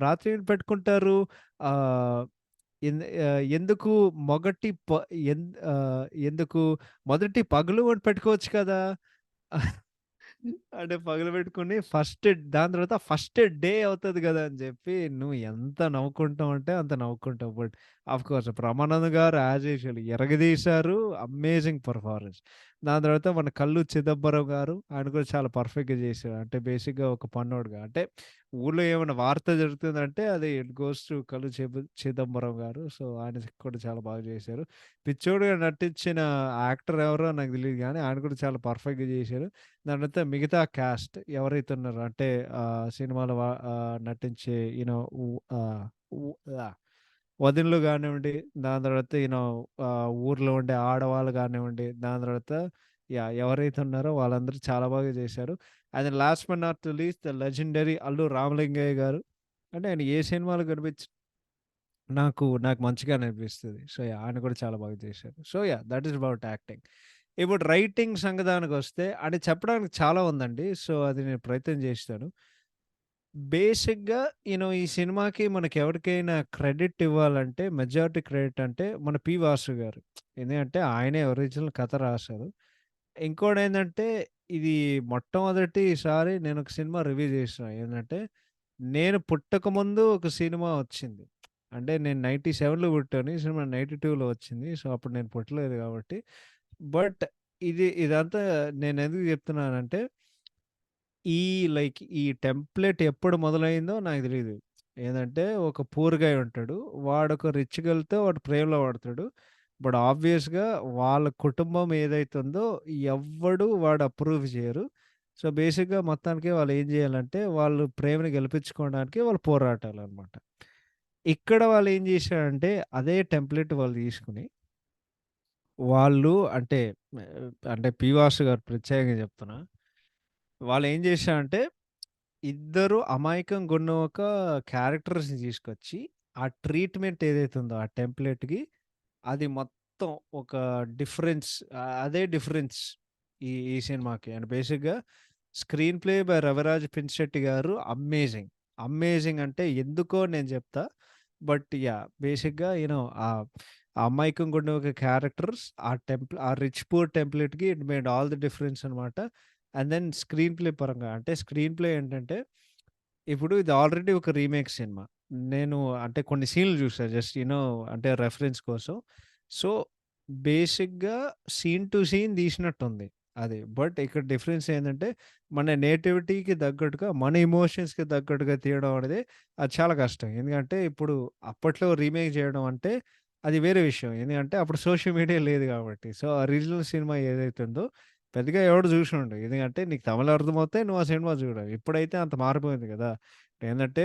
రాత్రి ఎందుకు పెట్టుకుంటారు? ఆహ్, ఎందుకు మొగటి ప ఎన్ ఎందుకు మొదటి పగలు అని పెట్టుకోవచ్చు కదా! అంటే పగలబెట్టుకొని దాని తర్వాత ఫస్ట్ డే అవుతది గదా! అని జెప్పి నువ్వు ఎంత నవ్వుకుంటావంటే అంత నవ్వుకుంటావు. But of course Brahmanandam garu as usual ఇరగదీశారు. Amazing performance. దాని తర్వాత మన కల్లు చిదంబరం గారు ఆయన కూడా చాలా పర్ఫెక్ట్‌గా చేశారు. అంటే బేసిక్‌గా ఒక పనోడుగా అంటే ఊర్లో ఏమైనా వార్త జరుగుతుందంటే అది ఇట్ గోస్ టు కల్లు చిదంబరం గారు. సో, ఆయన కూడా చాలా బాగా చేశారు. పిచ్చోడుగా నటించిన యాక్టర్ ఎవరో నాకు తెలీదు గానీ ఆయన కూడా చాలా పర్ఫెక్ట్‌గా చేశారు. దాని తర్వాత మిగతా క్యాస్ట్ ఎవరైతే ఉన్నారో అంటే సినిమాలో నటించే ఊ ఆహ్, ఊ ఆహ్, వదినలు గానివ్వండి, దాని తర్వాత ఊర్లో ఉండే ఆడవాళ్ళు గానివ్వండి, దాని తర్వాత ఎవరైతే ఉన్నారో వాళ్ళందరూ చాలా బాగా చేశారు. And last but not least the legendary Allu Ramalingaiah గారు. అంటే ఆయన ఏ సినిమాలో నాకు మంచిగానే అనిపిస్తది. సో, ఆయన కూడా చాలా బాగా చేశారు. So, that is about acting. ఇప్పుడు రైటింగ్ సంగతానికొస్తే అంటే చెప్పడానికి చాలా ఉందండి. సో, అది నేను ప్రయత్నం చేస్తాను. బేసిక్‌గా ఈ సినిమాకి మనకెవరికైనా క్రెడిట్ ఇవ్వాలంటే మెజారిటీ క్రెడిట్ అంటే మన 'పి. వాసు' గారు. ఎందుకంటే ఆయనే ఒరిజినల్ కథ రాశారు. ఇంకోటేందంటే ఇది మొట్టమొదటిసారి నేనొక సినిమా రివ్యూ చేసిన. ఏందంటే నేను పుట్టకముందు ఒక సినిమా వచ్చింది. అంటే నేను 97లో పుట్టాను. ఈ సినిమా 92లో వచ్చింది. సో, అప్పుడు నేను పుట్టలేదు కాబట్టి. బట్ ఇదంతా నేనెందుకు చెప్తున్నానంటే, ఈ ఈ టెంప్లేట్ ఎప్పుడు మొదలైందో నాకు తెలీదు. ఏందంటే ఒక పూర్ గై ఉంటాడు. వాడొక రిచ్ గర్ల్‌తో వాడు ప్రేమలో పడతాడు. బట్ ఆబ్వియస్‌గా వాళ్ళ కుటుంబం ఏదైతే ఉందో వాడు అప్రూవ్ చేయరు. సో, బేసిక్‌గా మొత్తానికి వాళ్ళు ఏం చేయాలంటే వాళ్ళు ప్రేమని గెలిపించుకోవడానికి వాళ్ళు పోరాటాలనమాట. ఇక్కడ వాళ్ళు ఏం చేశారంటే అదే టెంప్లేట్ వాళ్ళు తీసుకొని వాళ్ళు అంటే 'పి. వాసు' గారు ప్రత్యేకంగా చెప్తున్నా. వాళ్ళేం చేశారంటే ఇద్దరు అమాయకంగున్న ఒక క్యారెక్టర్స్‌ని తీసుకొచ్చి, ఆ ట్రీట్‌మెంట్ ఏదైతే ఉందో ఆ టెంప్లేట్‌కి అది మొత్తం ఒక డిఫరెన్స్ అదే డిఫరెన్స్ ఈ సినిమాకి. అండ్ బేసిక్‌గా screen play by Raviraj Pinisetty గారు అమేజింగ్. అమేజింగ్ అంటే ఎందుకో నేను చెప్తా. బట్ బేసిక్‌గా ఆ అమాయకంగా ఉండే ఒక క్యారెక్టర్స్ ఆ రిచ్ పూర్ టెంప్లేట్‌కి it made all the difference అనమాట. అండ్ దెన్ స్క్రీన్ ప్లే పరంగా అంటే స్క్రీన్ ప్లే ఏంటంటే ఇప్పుడు ఇది ఆల్రెడీ ఒక రీమేక్ సినిమా. నేను అంటే కొన్ని సీన్‌లు చూసా జస్ట్ అంటే రెఫరెన్స్ కోసం. సో, బేసిక్‌గా సీన్ టు సీన్ తీసినట్టుంది అది. బట్ ఇక్కడ డిఫరెన్స్ ఏందంటే, మన నేటివిటీకి తగ్గట్టుగా, మన ఎమోషన్స్‌కి తగ్గట్టుగా తీయడం అనేది అది చాలా కష్టం. ఎందుకంటే, ఇప్పుడు అప్పట్లో రీమేక్ చేయడం అంటే అది వేరే విషయం. ఎందుకంటే, అప్పుడు సోషల్ మీడియా లేదు కాబట్టి. సో, ఒరిజినల్ సినిమా ఏదైతే ఉందో పెద్దగా ఎవడు జూషుండడు. ఎందుకంటే నీకు తమిళ్ అర్థమవుతే నువ్వు ఆ సినిమా చూడాలి. ఇప్పుడైతే అంత మారిపోయింది గదా! ఏందంటే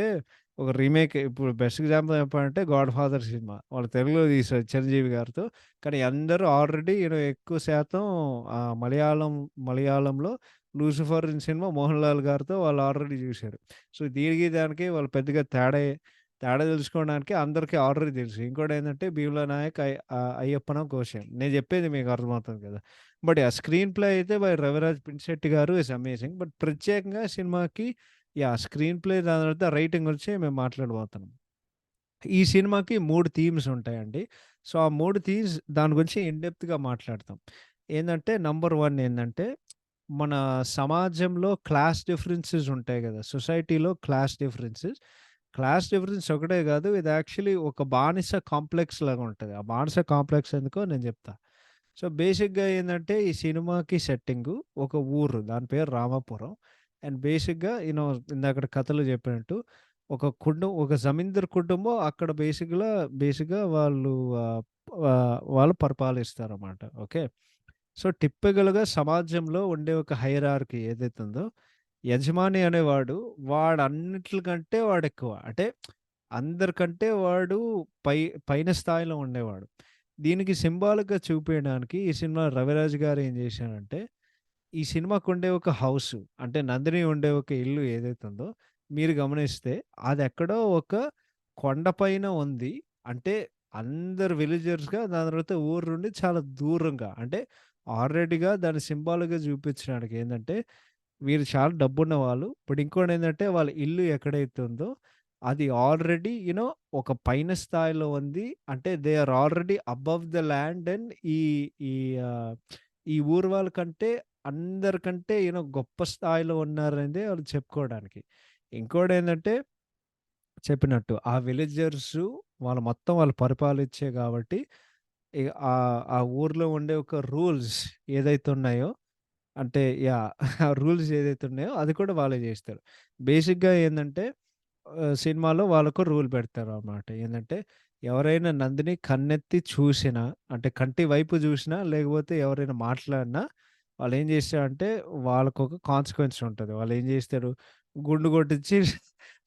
ఒక రీమేక్ ఇప్పుడు బెస్ట్ ఎగ్జాంపుల్ చెప్పాలంటే 'గాడ్ ఫాదర్' సినిమా. వాళ్ళు తెలుగులో తీశారు 'చిరంజీవి' గారితో. కానీ అందరూ ఆల్రెడీ ఎక్కువ శాతం మలయాళంలో 'లూసిఫర్' సినిమా 'మోహన్ లాల్' గారితో వాళ్ళు ఆల్రెడీ జూసారు. సో, దీనికి దానికి వాళ్ళు పెద్దగా తేడా తెలుసుకోవడానికి అందరికి ఆల్రెడీ తెలుసు. ఇంకోటేంటంటే 'భీమ్లా నాయక్', 'అయ్యప్పనో కోశం' నేను చెప్పేది మీకు అర్థమవుతుంది కదా! బట్ ఆ స్క్రీన్ ప్లే అయితే బై రవిరాజ్ పినిశెట్టి గారు ఈస్ అమేజింగ్. బట్ ప్రత్యేకంగా సినిమాకి స్క్రీన్ ప్లే దాని తర్వాత రైటింగ్ గురించి మేము మాట్లాడబోతున్నాం. ఈ సినిమాకి 3 థీమ్స్ ఉంటాయండి. సో, ఆ 3 థీమ్స్ దాని గురించి ఇన్ డెప్త్‌గా మాట్లాడతాం. నంబర్ 1 ఏందంటే, మన సమాజంలో క్లాస్ డిఫరెన్సెస్ ఉంటాయి గదా! సొసైటీలో క్లాస్ డిఫరెన్స్ ఒకటే గాదు. ఇది యాక్చువల్లీ ఒక బానిస కాంప్లెక్స్ లాగా ఉంటది. ఆ బానిస కాంప్లెక్స్ ఎందుకో నేను జెప్తా. సో, బేసిక్‌గా ఈ సినిమాకి సెట్టింగు ఒక ఊరు. దాని పేరు రామాపురం. అండ్ బేసిక్‌గా ఇందాకడ కథలో చెప్పినట్టు ఒక జమీందారు కుటుంబం అక్కడ బేసిక్‌గా ఆహ్, వాళ్ళు పరిపాలిస్తారన్నమాట. ఓకే. సో, టిపికల్‌గా సమాజంలో ఉండే ఒక హైరార్కీ ఏదైతే ఉందో, యజమాని అనేవాడు వాడన్నిట్లికంటే వాడెక్కువ. అంటే అందరికంటే వాడు పై పైన స్థాయిలో ఉండేవాడు. దీనికి సింబాలిక్‌గా చూపియడానికి ఈ సినిమాలో రవిరాజ్ గారు ఏం చేశారంటే, ఈ సినిమాకుండే ఒక హౌసు అంటే నందిని ఉండే ఒక ఇల్లు ఏదైతే ఉందో, మీరు గమనిస్తే అదెక్కడో ఒక కొండ పైన ఉంది. అంటే అందరు విలేజర్స్‌గా దాని తర్వాత ఊరు నుండి చాలా దూరంగా అంటే ఆల్రెడీగా దాన్ని సింబాలిక్‌గా చూపించడానికి ఏందంటే, వీరు చాలా డబ్బున్నవాళ్ళు. బట్ ఇంకోటేందంటే వాళ్ళ ఇల్లు ఎక్కడైతే ఉందో అది ఆల్రెడీ ఒక పైన స్థాయిలో ఉంది. అంటే they are already above the land and ఈ ఈ ఆహ్, ఈ ఊరు వాళ్ళ కంటే అందరికంటే గొప్ప స్థాయిలో ఉన్నారనేదే వాళ్ళు చెప్పుకోవడానికి. ఇంకోటేందంటే చెప్పినట్టు ఆ విలేజర్సు వాళ్ళు పరిపాలించే గాబట్టి ఇగ ఆ ఊర్లో ఉండే ఒక రూల్స్ ఏదైతే ఉన్నాయో అంటే యాహ్! ఆ రూల్స్ ఏదైతే ఉన్నాయో అది కూడా వాళ్ళే జేస్తారు. బేసిక్‌గా ఏందంటే సినిమాలో వాళ్ళొక రూల్ పెడతారనమాట. ఏందంటే ఎవరైనా నందిని కన్నెత్తి చూసినా, అంటే కంటి వైపు జూసినా, లేకపోతే ఎవరైనా మాట్లాడినా వాళ్ళేం జేస్తారంటే వాళ్ళకొక కాన్సిక్వెన్స్ ఉంటది. వాళ్ళేం జేస్తారు, గుండు కొట్టిచ్చి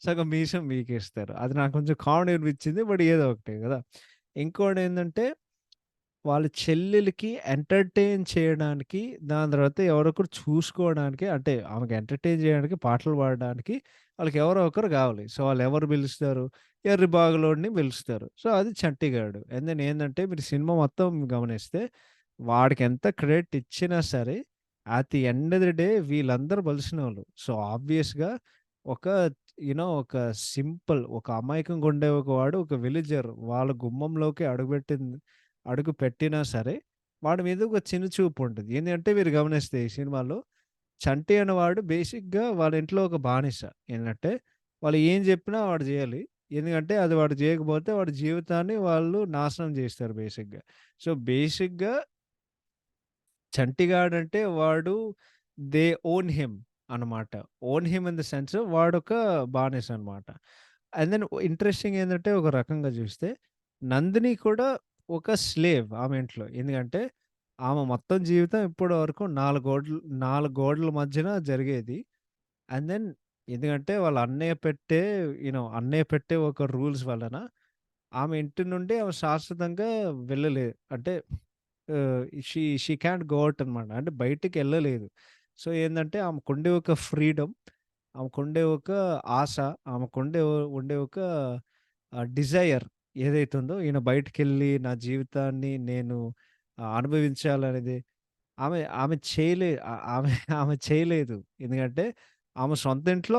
సగం మీసం పీకేస్తారు. అది నాకు కొంచెం కామెడీ అనిపించింది. బట్ ఏదో ఒకటి గదా! ఇంకోటేందంటే వాళ్ళ చెల్లెలికి ఎంటర్‌టైన్ చేయడానికి, దాని తర్వాత ఎవరొకరు చూసుకోవడానికి అంటే ఆమెకి ఎంటర్‌టైన్ చేయడానికి, పాటలు పాడడానికి వాళ్ళకి ఎవరో ఒకరు గావాలి. సో, వాళ్ళెవరు పిలుస్తారు? ఎర్రి బాగులోడిని పిలుస్తారు. సో, అది చంటిగాడు. అండ్ దెన్ ఏందంటే మీరు సినిమా మొత్తం గమనిస్తే వాడికెంత క్రెడిట్ ఇచ్చినా సరే, at the end of the day వీళ్ళందరూ బలిసినోళ్ళు. సో, ఆబ్వియస్‌గా ఒక ఒక ఒక అమాయకంగా ఉండే ఒక వాడు ఒక విలేజర్ వాళ్ళ గుమ్మంలోకి అడుగు పెట్టినా సరే, వాడి మీద ఒక చిన్న చూపు ఉంటది. ఏందంటే మీరు గమనిస్తే ఈ సినిమాలో చంటి అనేవాడు బేసిక్‌గా వాళ్ళ ఇంట్లో ఒక బానిస. ఏందంటే వాళ్ళు ఏం జెప్పినా వాడు జేయాలి. ఎందుకంటే అది వాడు జేయకపోతే వాడి జీవితాన్ని వాళ్ళు నాశనం జేస్తారు బేసిక్‌గా. సో, బేసిక్‌గా చంటిగాడంటే వాడు దే ఓన్ హిమ్ అనమాట. Own him in the sense వాడొక బానిస అనమాట. అండ్ దెన్ ఇంట్రెస్టింగ్ ఏందంటే ఒక రకంగా జూస్తే నందిని కూడా ఒక స్లేవ్ ఆమె ఇంట్లో. ఎందుకంటే ఆమె మొత్తం జీవితం ఇప్పటి వరకు 4 గోడల మధ్యన జరిగేది. అండ్ దెన్ ఎందుకంటే వాళ్ళ అన్నయ్య పెట్టే ఒక రూల్స్ వలన ఆమె ఇంటి నుండి ఆమె శాశ్వతంగా వెళ్ళలేదు. అంటే షీ కాంట్ గో ఔట్ అనమాట. అంటే బయటికెళ్ళలేదు. సో, ఏందంటే ఆమెకుండే ఒక ఫ్రీడమ్, ఆమెకుండే ఒక ఆశ, ఉండే ఒక డిజైర్ ఏదైతే ఉందో ఈయన బయటికెళ్ళి నా జీవితాన్ని నేను అనుభవించాలనేది ఆమె చేయలే ఆమె ఆమె చేయలేదు. ఎందుకంటే ఆమె సొంత ఇంట్లో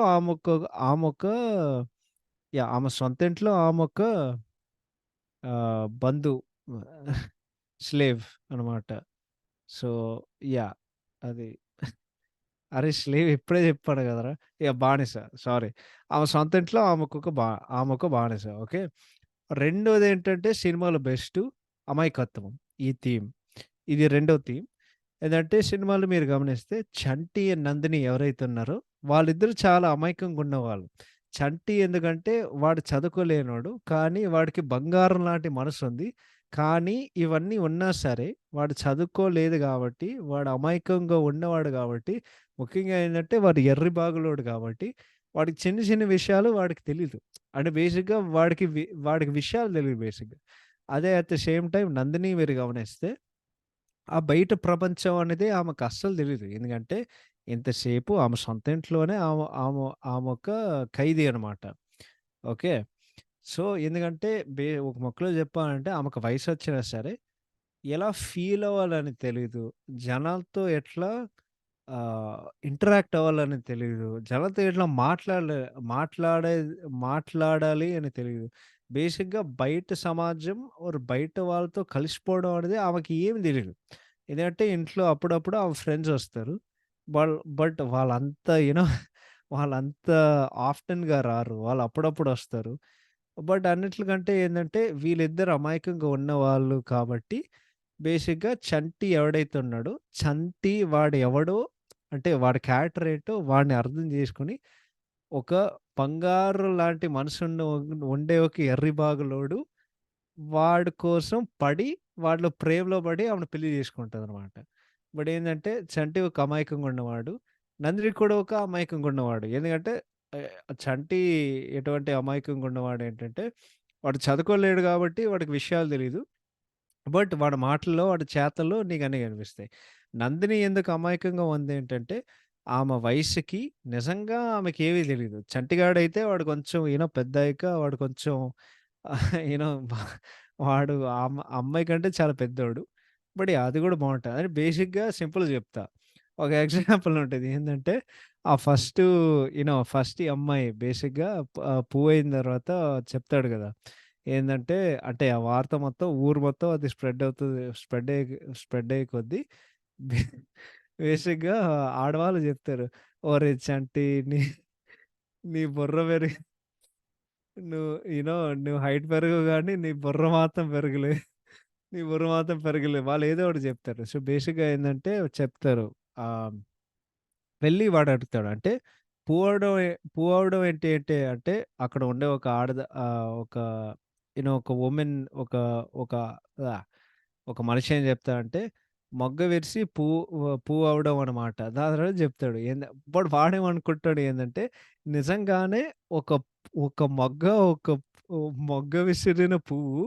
ఆమొక ఆమె సొంత ఇంట్లో ఆమొక బంధువు. స్లేవ్ అనమాట. So, yeah! అది. అరే! స్లేవ్ ఇప్పుడే చెప్పాను గదరా! బానిస సారీ. ఆమె సొంత ఇంట్లో ఆమెొక బానిస. ఓకే. రెండోదేంటంటే సినిమాలో బెస్టు అమాయకత్వం. ఈ థీమ్. ఇది రెండో థీమ్. ఏదంటే సినిమాలో మీరు గమనిస్తే 'చంటి' అండ్ 'నందిని' ఎవరైతే ఉన్నారో వాళ్ళిద్దరూ చాలా అమాయకంగా ఉన్నవాళ్ళు. 'చంటి' ఎందుకంటే వాడు చదువుకోలేనోడు. కానీ వాడికి బంగారం లాంటి మనసుంది. కానీ ఇవన్నీ ఉన్నా సరే వాడు చదువుకోలేదు గాబట్టి, వాడు అమాయకంగా ఉన్నవాడు గాబట్టి, ముఖ్యంగా ఏందంటే వాడు ఎర్రి బాగులోడు గాబట్టి, వాడికి చిన్న చిన్న విషయాలు వాడికి తెలీదు. అంటే బేసిక్‌గా వాడికి విషయాలు తెలీదు బేసిక్‌గా. అదే at the same time 'Nandini' మీరు గమనిస్తే ఆ బయట ప్రపంచం అనేది ఆమెకు అస్సలు తెలీదు. ఎందుకంటే ఇంతసేపు ఆమె సొంత ఇంట్లోనే ఆమె ఒక ఖైదీ అనమాట. ఓకే. సో, ఎందుకంటే ఒక ముక్కలో చెప్పాలంటే ఆమెకు వయసొచ్చినా సరే ఎలా ఫీల్ అవ్వాలని తెలీదు. జనాలతో ఎట్లా ఇంటరాక్ట్ అవ్వాలని తెలీదు. జనాలతో ఎట్లా మాట్లాడే మాట్లాడాలి అని తెలీదు. బేసిక్‌గా బయట సమాజం బయట వాళ్ళతో కలిసిపోవడం అనేది ఆమెకి ఏమి తెలీదు. ఎందుకంటే ఇంట్లో అప్పుడప్పుడు ఆమె ఫ్రెండ్స్ వస్తారు. బట్ వాళ్ళంత ఆఫ్టెన్‌గా రారు. వాళ్ళు అప్పుడప్పుడు వస్తారు. బట్ అన్నిట్లకంటే ఏందంటే వీళ్ళిద్దరు అమాయకంగా ఉన్నవాళ్ళు కాబట్టి బేసిక్‌గా చంటి ఎవడైతే ఉన్నాడో, చంటి వాడు ఎవడో అంటే వాడి క్యారెక్టర్ ఏంటో వాడిని అర్థం చేసుకొని, ఒక బంగారం లాంటి మనసున్న ఉండే ఒక ఎర్రిబాగులోడు వాడి కోసం పడి, వాడిలో ప్రేమలో పడి ఆమెను పెళ్లి చేసుకుంటదనమాట. బట్ ఏందంటే చంటి ఒక అమాయకంగా ఉన్నవాడు. నందిని కూడా ఒక అమాయకంగా ఉన్నవాడు. ఎందుకంటే చంటి ఎటువంటి అమాయకంగా ఉన్నవాడేంటంటే, వాడు చదువుకోలేడు కాబట్టి వాడికి విషయాలు తెలీదు. బట్ వాడి మాటల్లో, వాడి చేతల్లో నీకన్నీ కనిపిస్తాయి. నందిని ఎందుకు అమాయకంగా ఉందేంటంటే, ఆమె వయసుకి నిజంగా ఆమెకేమీ తెలీదు. చంటిగాడైతే వాడు కొంచెం పెద్దయ్యాక వాడు కొంచెం యూ నో వాడు అమ్మాయి కంటే చాలా పెద్దోడు. But yeah! అది కూడా బావుంటది. అంటే బేసిక్‌గా సింపుల్‌గా చెప్తా. ఒక ఎగ్జాంపుల్ ఉంటది. ఏందంటే, ఆ ఫస్ట్ ఈ అమ్మాయి బేసిక్‌గా పువ్వయిన తర్వాత చెప్తాడు గదా! ఏందంటే, అంటే ఆ వార్త మొత్తం ఊరు మొత్తం అది స్ప్రెడ్ అయ్యే కొద్దీ బేసిక్‌గా ఆడవాళ్ళు జెప్తారు. "ఒరేయ్ చంటి నీ నీ బుర్ర పెరిగి నువ్వు నువ్వు హైట్ పెరగవు గానీ నీ బుర్ర మాత్రం పెరగలే. నీ బుర్ర మాత్రం పెరగలే." వాళ్ళు ఏదో ఒకటి జెప్తారు. సో, బేసిక్‌గా ఏందంటే చెప్తారు. ఆహ్, వెళ్లి వాడు అడుగుతాడు. అంటే మూవ్ అవ్వడం ఏంటి అంటే, అంటే అక్కడ ఉండే ఒక ఒక ఒక వుమెన్ ఒక ఒక ఆహ్, ఒక మనిషి ఏం చెప్తాడంటే, మొగ్గ విరిసి పువ్వు అవ్వడం అనమాట. దాని తర్వాత చెప్తాడు. వాడేమనుకుంటాడు ఏందంటే, నిజంగానే ఒక ఒక మొగ్గ ఒక మొగ్గ విసిరిన పువ్వు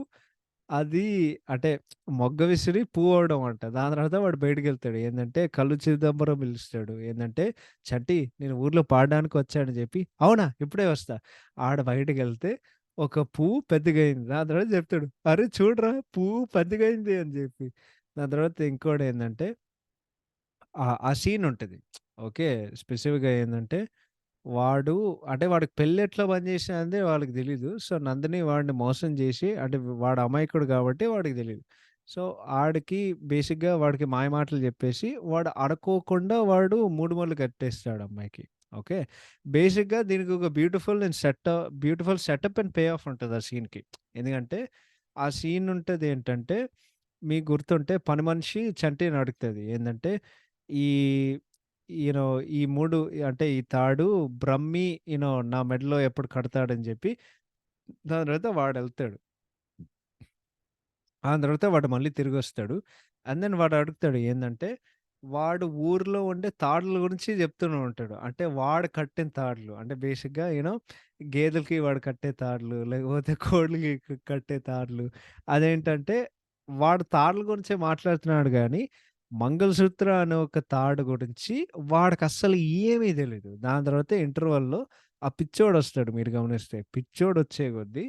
అది అంటే మొగ్గ విసిరి పువ్వవ్వడం అంట. దాని తర్వాత వాడు బయటికెళ్తాడు. ఏందంటే కళ్ళు చిదంబరం పిలుస్తాడు. ఏందంటే, "చంటి నేను ఊర్లో పాడడానికొచ్చా" అని చెప్పి, "అవునా? ఇప్పుడే వస్తా." ఆడ బయటికెళ్తే ఒక పువ్వు పెద్దగయింది. దాని తర్వాత చెప్తాడు, "అరే చూడరా పువ్వు పెద్దగయింది" అని చెప్పి. దాని తర్వాత ఇంకోటేందంటే ఆ సీన్ ఉంటది. ఓకే. స్పెసిఫిక్‌గా ఏందంటే వాడు అంటే వాడికి పెళ్లెట్లా బంద్ చేసినది వాళ్ళకి తెలీదు. సో, నందిని వాడిని మోసం చేసి అంటే వాడు అమాయకుడు కాబట్టి వాడికి తెలీదు. సో, ఆడికి బేసిక్‌గా వాడికి మాయమాటలు చెప్పేసి వాడు అడుక్కోకుండా వాడు మూడు ముళ్ళు కట్టేస్తాడు అమ్మాయికి. ఓకే. బేసిక్‌గా దీనికి ఒక beautiful setup and pay of ఉంటది ఆ సీన్‌కి. ఎందుకంటే ఆ సీన్ ఉంటదేంటంటే మీకు గుర్తుంటే పని మనిషి చంటిని అడుగుతది. ఏందంటే ఈ యూ నో ఈ 3 అంటే ఈ తాడు బ్రహ్మి నా మెడలో ఎప్పుడు కడతాడని జెప్పి, దాని తర్వాత వాడెళ్తాడు. ఆ తర్వాత వాడు మళ్ళీ తిరిగొస్తాడు. అండ్ దెన్ వాడు అడుగుతాడు ఏందంటే, వాడు ఊర్లో ఉండే తాడుల గురించి చెప్తూనే ఉంటాడు. అంటే వాడు కట్టిన తాడులు. అంటే బేసిక్‌గా గేదెలకి వాడు కట్టే తాడులు, లేకపోతే కోడ్లకి కట్టే తాడులు. అదేంటంటే వాడు తాడుల గురించే మాట్లాడుతున్నాడు గానీ, మంగళసూత్ర అనే ఒక తాడు గురించి వాడికస్సలు ఏమీ తెలీదు. దాని తర్వాత ఇంటర్వల్‌లో ఆ పిచ్చోడొస్తాడు మీరు గమనిస్తే. పిచ్చోడొచ్చే కొద్దీ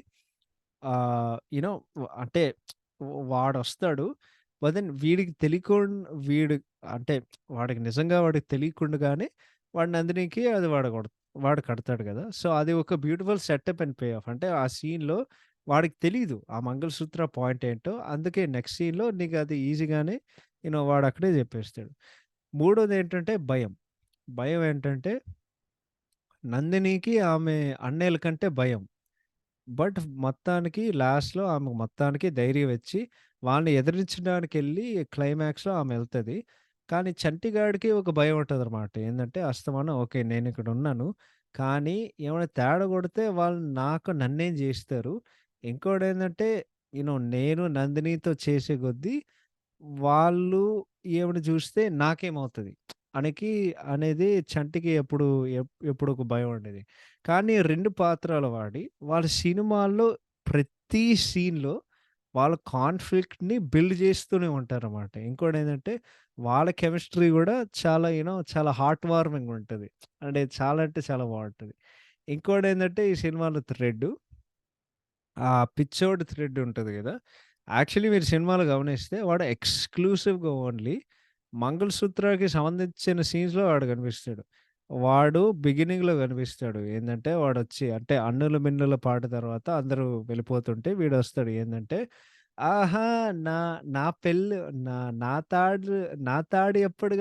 ఆహ్, యూ నో అంటే వాడొస్తాడు. బట్ దెన్ వీడికి వీడు అంటే వాడికి తెలియకుండానే వాడు నందినికి అది వాడు కడతాడు గదా! సో, అది ఒక beautiful setup and pay of. అంటే ఆ సీన్‌లో వాడికి తెలీదు. ఆ మంగళసూత్ర పాయింట్ ఏంటో. అందుకే నెక్స్ట్ సీన్‌లో నీకది ఈజీగానే వాడక్కడే జెప్పేస్తాడు. మూడోదేంటంటే భయం. భయం ఏంటంటే నందినికి ఆమె అన్నయ్యల కంటే భయం. బట్ మొత్తానికి లాస్ట్‌లో ఆమెకు మొత్తానికి ధైర్యం వచ్చి, వాళ్ళని ఎదిరించడానికెళ్ళి క్లైమాక్స్‌లో ఆమె ఎళ్తది. కానీ చంటిగాడికి ఒక భయం ఉంటదనమాట. ఏందంటే అస్తమానం ఓకే. నేనిక్కడున్నాను. కానీ ఏమైనా తేడా కొడితే వాళ్ళు నన్నేం జేస్తారు. ఇంకోటేందంటే నేను నందినితో చేసే కొద్దీ వాళ్ళు ఈమెను చూస్తే నాకేమవుతది? అనకి అనేది చంటికి ఎప్పుడు ఒక భయం ఉండేది. కానీ 2 పాత్రలు వాడి, వాళ్ళ సినిమాల్లో ప్రతి సీన్‌లో వాళ్ళ కాన్‌ఫ్లిక్ట్‌ని బిల్డ్ చేస్తూనే ఉంటారన్నమాట. ఇంకోటేంటంటే వాళ్ళ కెమిస్ట్రీ గూడా చాలా చాలా హార్ట్ వార్మింగ్ ఉంటది. అంటే చాలా బావుంటది. ఇంకోటేంటంటే ఈ సినిమాలో ఆ పిచ్చోడి థ్రెడ్ ఉంటది గదా! యాక్చువల్లీ మీరు సినిమాలో గమనిస్తే వాడు ఎక్స్‌క్లూసివ్‌గా ఓన్లీ మంగళసూత్రకి సంబంధించిన సీన్స్‌లో వాడు కనిపిస్తాడు. వాడు బిగినింగ్‌లో కనిపిస్తాడు. ఏందంటే వాడొచ్చి అంటే 'అన్నుల మిన్నుల' పాట తర్వాత అందరూ వెళ్ళిపోతుంటే వీడొస్తాడు. ఏందంటే, ఆహా! నా నా పెళ్లి నా నా తాడు నా తాడు ఎప్పుడు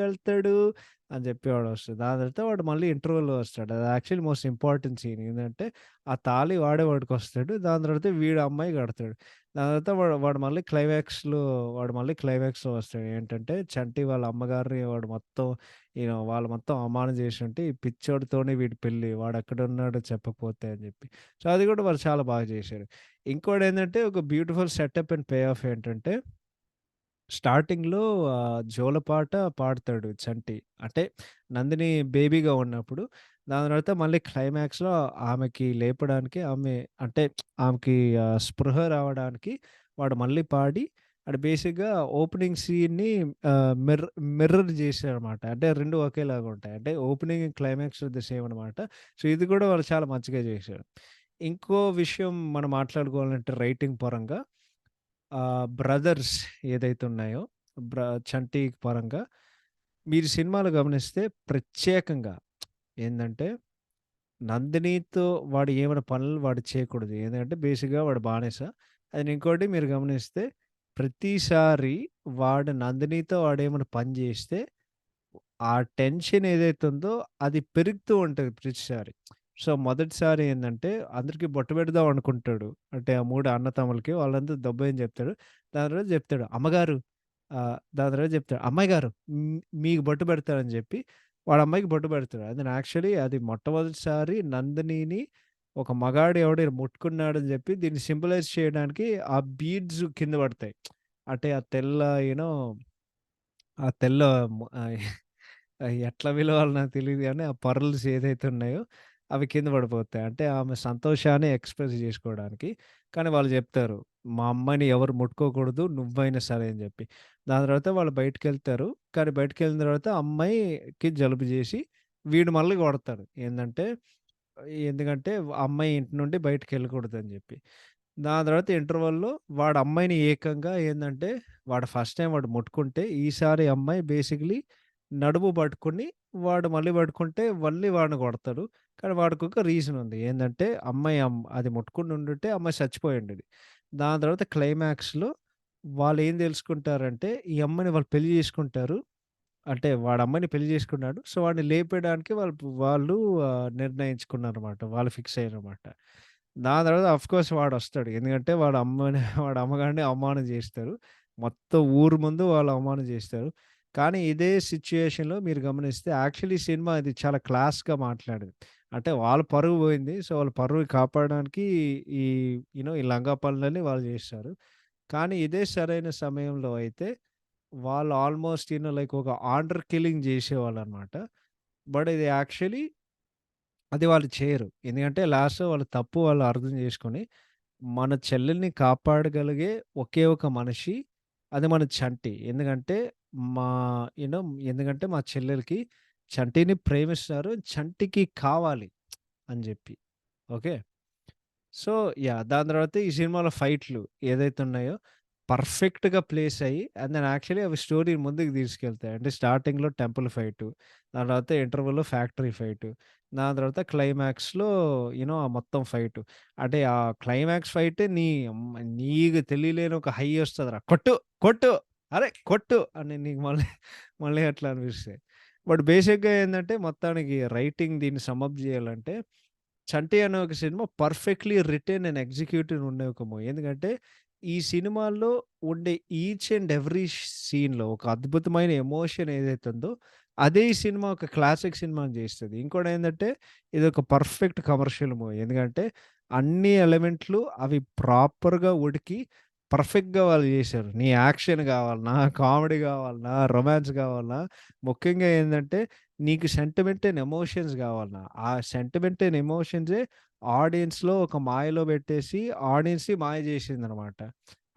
అని చెప్పి వాడొస్తాడు. దాని తర్వాత వాడు మళ్ళీ ఇంటర్వల్‌లో వస్తాడు. అది యాక్చువల్లీ మోస్ట్ ఇంపార్టెంట్ సీన్. ఏందంటే ఆ తాళి వాడే పట్టుకొస్తాడు. దాని తర్వాత వీడు అమ్మాయి కడతాడు. దాని తర్వాత వాడు మళ్ళీ క్లైమాక్స్‌లో వస్తాడు. ఏంటంటే చంటి వాళ్ళ అమ్మగారిని వాడు మొత్తం వాళ్ళు మొత్తం అవమానం చేసుంటే ఈ పిచ్చోడితోనే వీడి పెళ్లి. వాడెక్కడున్నాడో చెప్పకపోతే అని చెప్పి. సో, అది కూడా వాళ్ళు చాలా బాగా చేశారు. ఇంకోటేంటంటే ఒక beautiful setup and pay of ఏంటంటే స్టార్టింగ్‌లో జోలపాట పాడతాడు చంటి. అంటే నందిని బేబీగా ఉన్నప్పుడు. దాని తర్వాత మళ్ళీ క్లైమాక్స్‌లో ఆమెకి లేపడానికి అంటే ఆమెకి స్పృహ రావడానికి వాడు మళ్ళీ పాడి బేసిక్‌గా ఓపెనింగ్ సీన్‌ని మిర్రర్ చేశారనమాట. అంటే 2 ఒకేలాగా ఉంటాయి. అంటే ఓపెనింగ్, క్లైమాక్స్ ద సేమ్ అనమాట. సో, ఇది కూడా వాళ్ళు చాలా మంచిగా చేశారు. ఇంకో విషయం మనం మాట్లాడుకోవాలంటే రైటింగ్ పరంగా బ్రదర్స్ ఏదైతే ఉన్నాయో బ్ర చంటి పరంగా మీరు సినిమాలో గమనిస్తే ప్రత్యేకంగా ఏందంటే, నందినితో వాడు ఏమైనా పనులు వాడు చేయకూడదు. ఏందంటే బేసిక్‌గా వాడు బానిస. అండ్ ఇంకోటి మీరు గమనిస్తే ప్రతిసారి వాడు నందినితో వాడేమైనా పని జేస్తే ఆ టెన్షన్ ఏదైతే ఉందో అది పెరుగుతూ ఉంటది ప్రతిసారి. సో, మొదటిసారి ఏందంటే అందరికి బొట్టు పెడదాం అనుకుంటాడు. అంటే ఆ 3 అన్నతమ్ములకి వాళ్ళందరూ దబ్బని చెప్తాడు. దాని తర్వాత చెప్తాడు అమ్మగారు దాని తర్వాత చెప్తాడు అమ్మాయి గారు మీకు బొట్టు పెడతానని చెప్పి వాడు అమ్మాయికి బొట్టు పెడతాడు. అది యాక్చువల్లీ అది మొట్టమొదటిసారి నందినిని ఒక మగాడు ఎవడో ముట్టుకున్నాడని చెప్పి దీన్ని సింబలైజ్ చేయడానికి ఆ బీడ్స్ కింద పడతాయి. అంటే ఆ తెల్ల ఆ తెల్ల ఎట్లా పిలవాలో నాకు తెలీదు గానీ, ఆ పర్ల్స్ ఏదైతే ఉన్నాయో అవి కింద పడిపోతాయి. అంటే ఆమె సంతోషాన్ని ఎక్స్‌ప్రెస్ జేసుకోవడానికి. కానీ వాళ్ళు జెప్తారు, "మా అమ్మాయిని ఎవరు ముట్టుకోకూడదు నువ్వైనా సరే" అని జెప్పి. దాని తర్వాత వాళ్ళు బయటికెళ్తారు. కానీ బయటికెళ్ళిన తర్వాత అమ్మాయికి జలుబు జేసి వీడు మళ్ళీ కొడతాడు. ఎందుకంటే ఆ అమ్మాయి ఇంటి నుండి బయటికెళ్ళకూడదని జెప్పి. దాని తర్వాత ఇంటర్వల్‌లో వాడు అమ్మాయిని ఏకంగా ఏందంటే, వాడు ఫస్ట్ టైమ్ వాడు ముట్టుకుంటే, ఈసారి అమ్మాయి బేసికల్లీ నడుము పట్టుకొని, వాడు మళ్ళీ పట్టుకుంటే మళ్ళీ వాడిని కొడతాడు. కానీ వాడికొక రీజన్ ఉంది. ఏందంటే, అమ్మాయి అది ముట్టుకొని ఉండుంటే అమ్మాయి చచ్చిపోయుండేది. దాని తర్వాత క్లైమాక్స్‌లో వాళ్ళేం తెలుసుకుంటారంటే, ఈ అమ్మాయిని వాళ్ళు పెళ్లి చేసుకుంటారు. అంటే వాడు అమ్మాయిని పెళ్లి చేసుకున్నాడు. సో, వాడిని లేపేయడానికి వాళ్ళు నిర్ణయించుకున్నారన్నమాట. వాళ్ళు ఫిక్స్ అయ్యారన్నమాట. దాని తర్వాత ఆఫ్‌కోర్స్ వాడొస్తాడు. ఎందుకంటే వాడు అమ్మని వాడి అమ్మగారిని అవమానం జేస్తారు. మొత్తం ఊరు ముందు వాళ్ళు అవమానం జేస్తారు. కానీ ఇదే సిట్యుయేషన్‌లో మీరు గమనిస్తే యాక్చువల్లీ సినిమా ఇది చాలా క్లాస్‌గా మాట్లాడింది. అంటే వాళ్ళ పరువు పోయింది. సో, వాళ్ళ పరువు కాపాడడానికి ఈ ఈ లంగా పనులని వాళ్ళు జేస్తారు. కానీ ఇదే సరైన సమయంలో అయితే వాళ్ళు ఆల్‌మోస్ట్ లైక్ ఒక ఆర్డర్ కిల్లింగ్ జేసేవాళ్ళనమాట. బట్ ఇది యాక్చువల్లీ అది వాళ్ళు చేయరు. ఎందుకంటే లాస్ట్‌లో వాళ్ళ తప్పు వాళ్ళు అర్థం జేసుకొని, మన చెల్లెల్ని కాపాడగలిగే ఒకే ఒక మనిషి అది మన చంటి. మా యూ నో ఎందుకంటే మా చెల్లెలికి చంటిని ప్రేమిస్తారు. చంటికి కావాలి అని జెప్పి. ఓకే. సో, దాని తర్వాత ఈ సినిమాలో ఫైట్‌లు ఏదైతే ఉన్నాయో పర్ఫెక్ట్‌గా ప్లేస్ అయ్యి అండ్ దెన్ యాక్చువల్లీ అవి స్టోరీని ముందుకు తీసుకెళ్తాయి. అంటే స్టార్టింగ్‌లో టెంపుల్ ఫైటు, దాని తర్వాత ఇంటర్వల్‌లో ఫ్యాక్టరీ ఫైటు, దాని తర్వాత క్లైమాక్స్‌లో ఆ మొత్తం ఫైటు. అంటే ఆ క్లైమాక్స్ ఫైటే నీకు తెలియలేని ఒక హై ఒస్తదిరా! కొట్టు, కొట్టు, అరే కొట్టు అని నీకు మళ్ళీ మళ్ళీ అట్లా అనిపిస్తాయి. బట్ బేసిక్‌గా ఏందంటే మొత్తానికి రైటింగ్ దీన్ని సమ్ అప్ జేయాలంటే 'చంటి' అనే ఒక cinema perfectly written and executed ఉండే ఒక మూవీ. ఎందుకంటే, ఈ సినిమాల్లో ఉండే ఈచ్ అండ్ ఎవ్రీ సీన్‌లో ఒక అద్భుతమైన ఎమోషన్ ఏదైతే ఉందో, అదే ఈ సినిమా ఒక క్లాసిక్ సినిమాని చేస్తది. ఇంకోటేంటంటే, ఇదొక పర్ఫెక్ట్ కమర్షియల్ మూవీ. ఎందుకంటే, అన్ని ఎలిమెంట్లు అవి ప్రాపర్‌గా ఉడికి పర్ఫెక్ట్‌గా వాళ్ళు చేశారు. నీ యాక్షన్ కావాలనా, కామెడీ కావాలనా, రొమాన్స్ కావాలనా, ముఖ్యంగా ఏందంటే నీకు సెంటిమెంట్ అండ్ ఎమోషన్స్ గావాలన్న. ఆ సెంటిమెంట్ అండ్ ఎమోషన్సే ఆడియన్స్‌లో ఒక మాయలో పెట్టేసి, ఆడియన్స్‌ని మాయ జేసిందనమాట.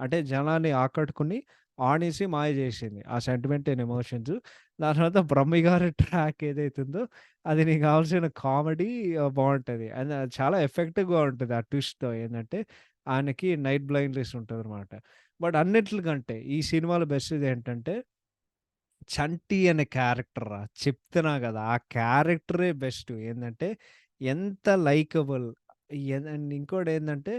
అంటే జనాన్ని ఆకట్టుకొని, ఆడియన్స్‌ని మాయ జేసింది. ఆ సెంటిమెంట్ అండ్ ఎమోషన్స్. దాని తర్వాత 'బ్రహ్మి' గారి ట్రాక్ ఏదైతుందో, అది నీకు కావాల్సిన కామెడీ బావుంటది. అండ్ అది చాలా ఎఫెక్టివ్‌గా ఉంటది. ఆ ట్విస్ట్‌తో ఏందంటే, ఆయనకి నైట్ బ్లైండ్‌నెస్ ఉంటదనమాట. బట్ అన్నిట్లికంటే ఈ సినిమాలో బెస్ట్‌దేంటంటే 'చంటి' అనే క్యారెక్టర్ రా. చెప్తున్నా గదా! ఆ క్యారెక్టరే బెస్ట్. ఏందంటే ఎంత లైకబుల్ అండ్ ఇంకోటేందంటే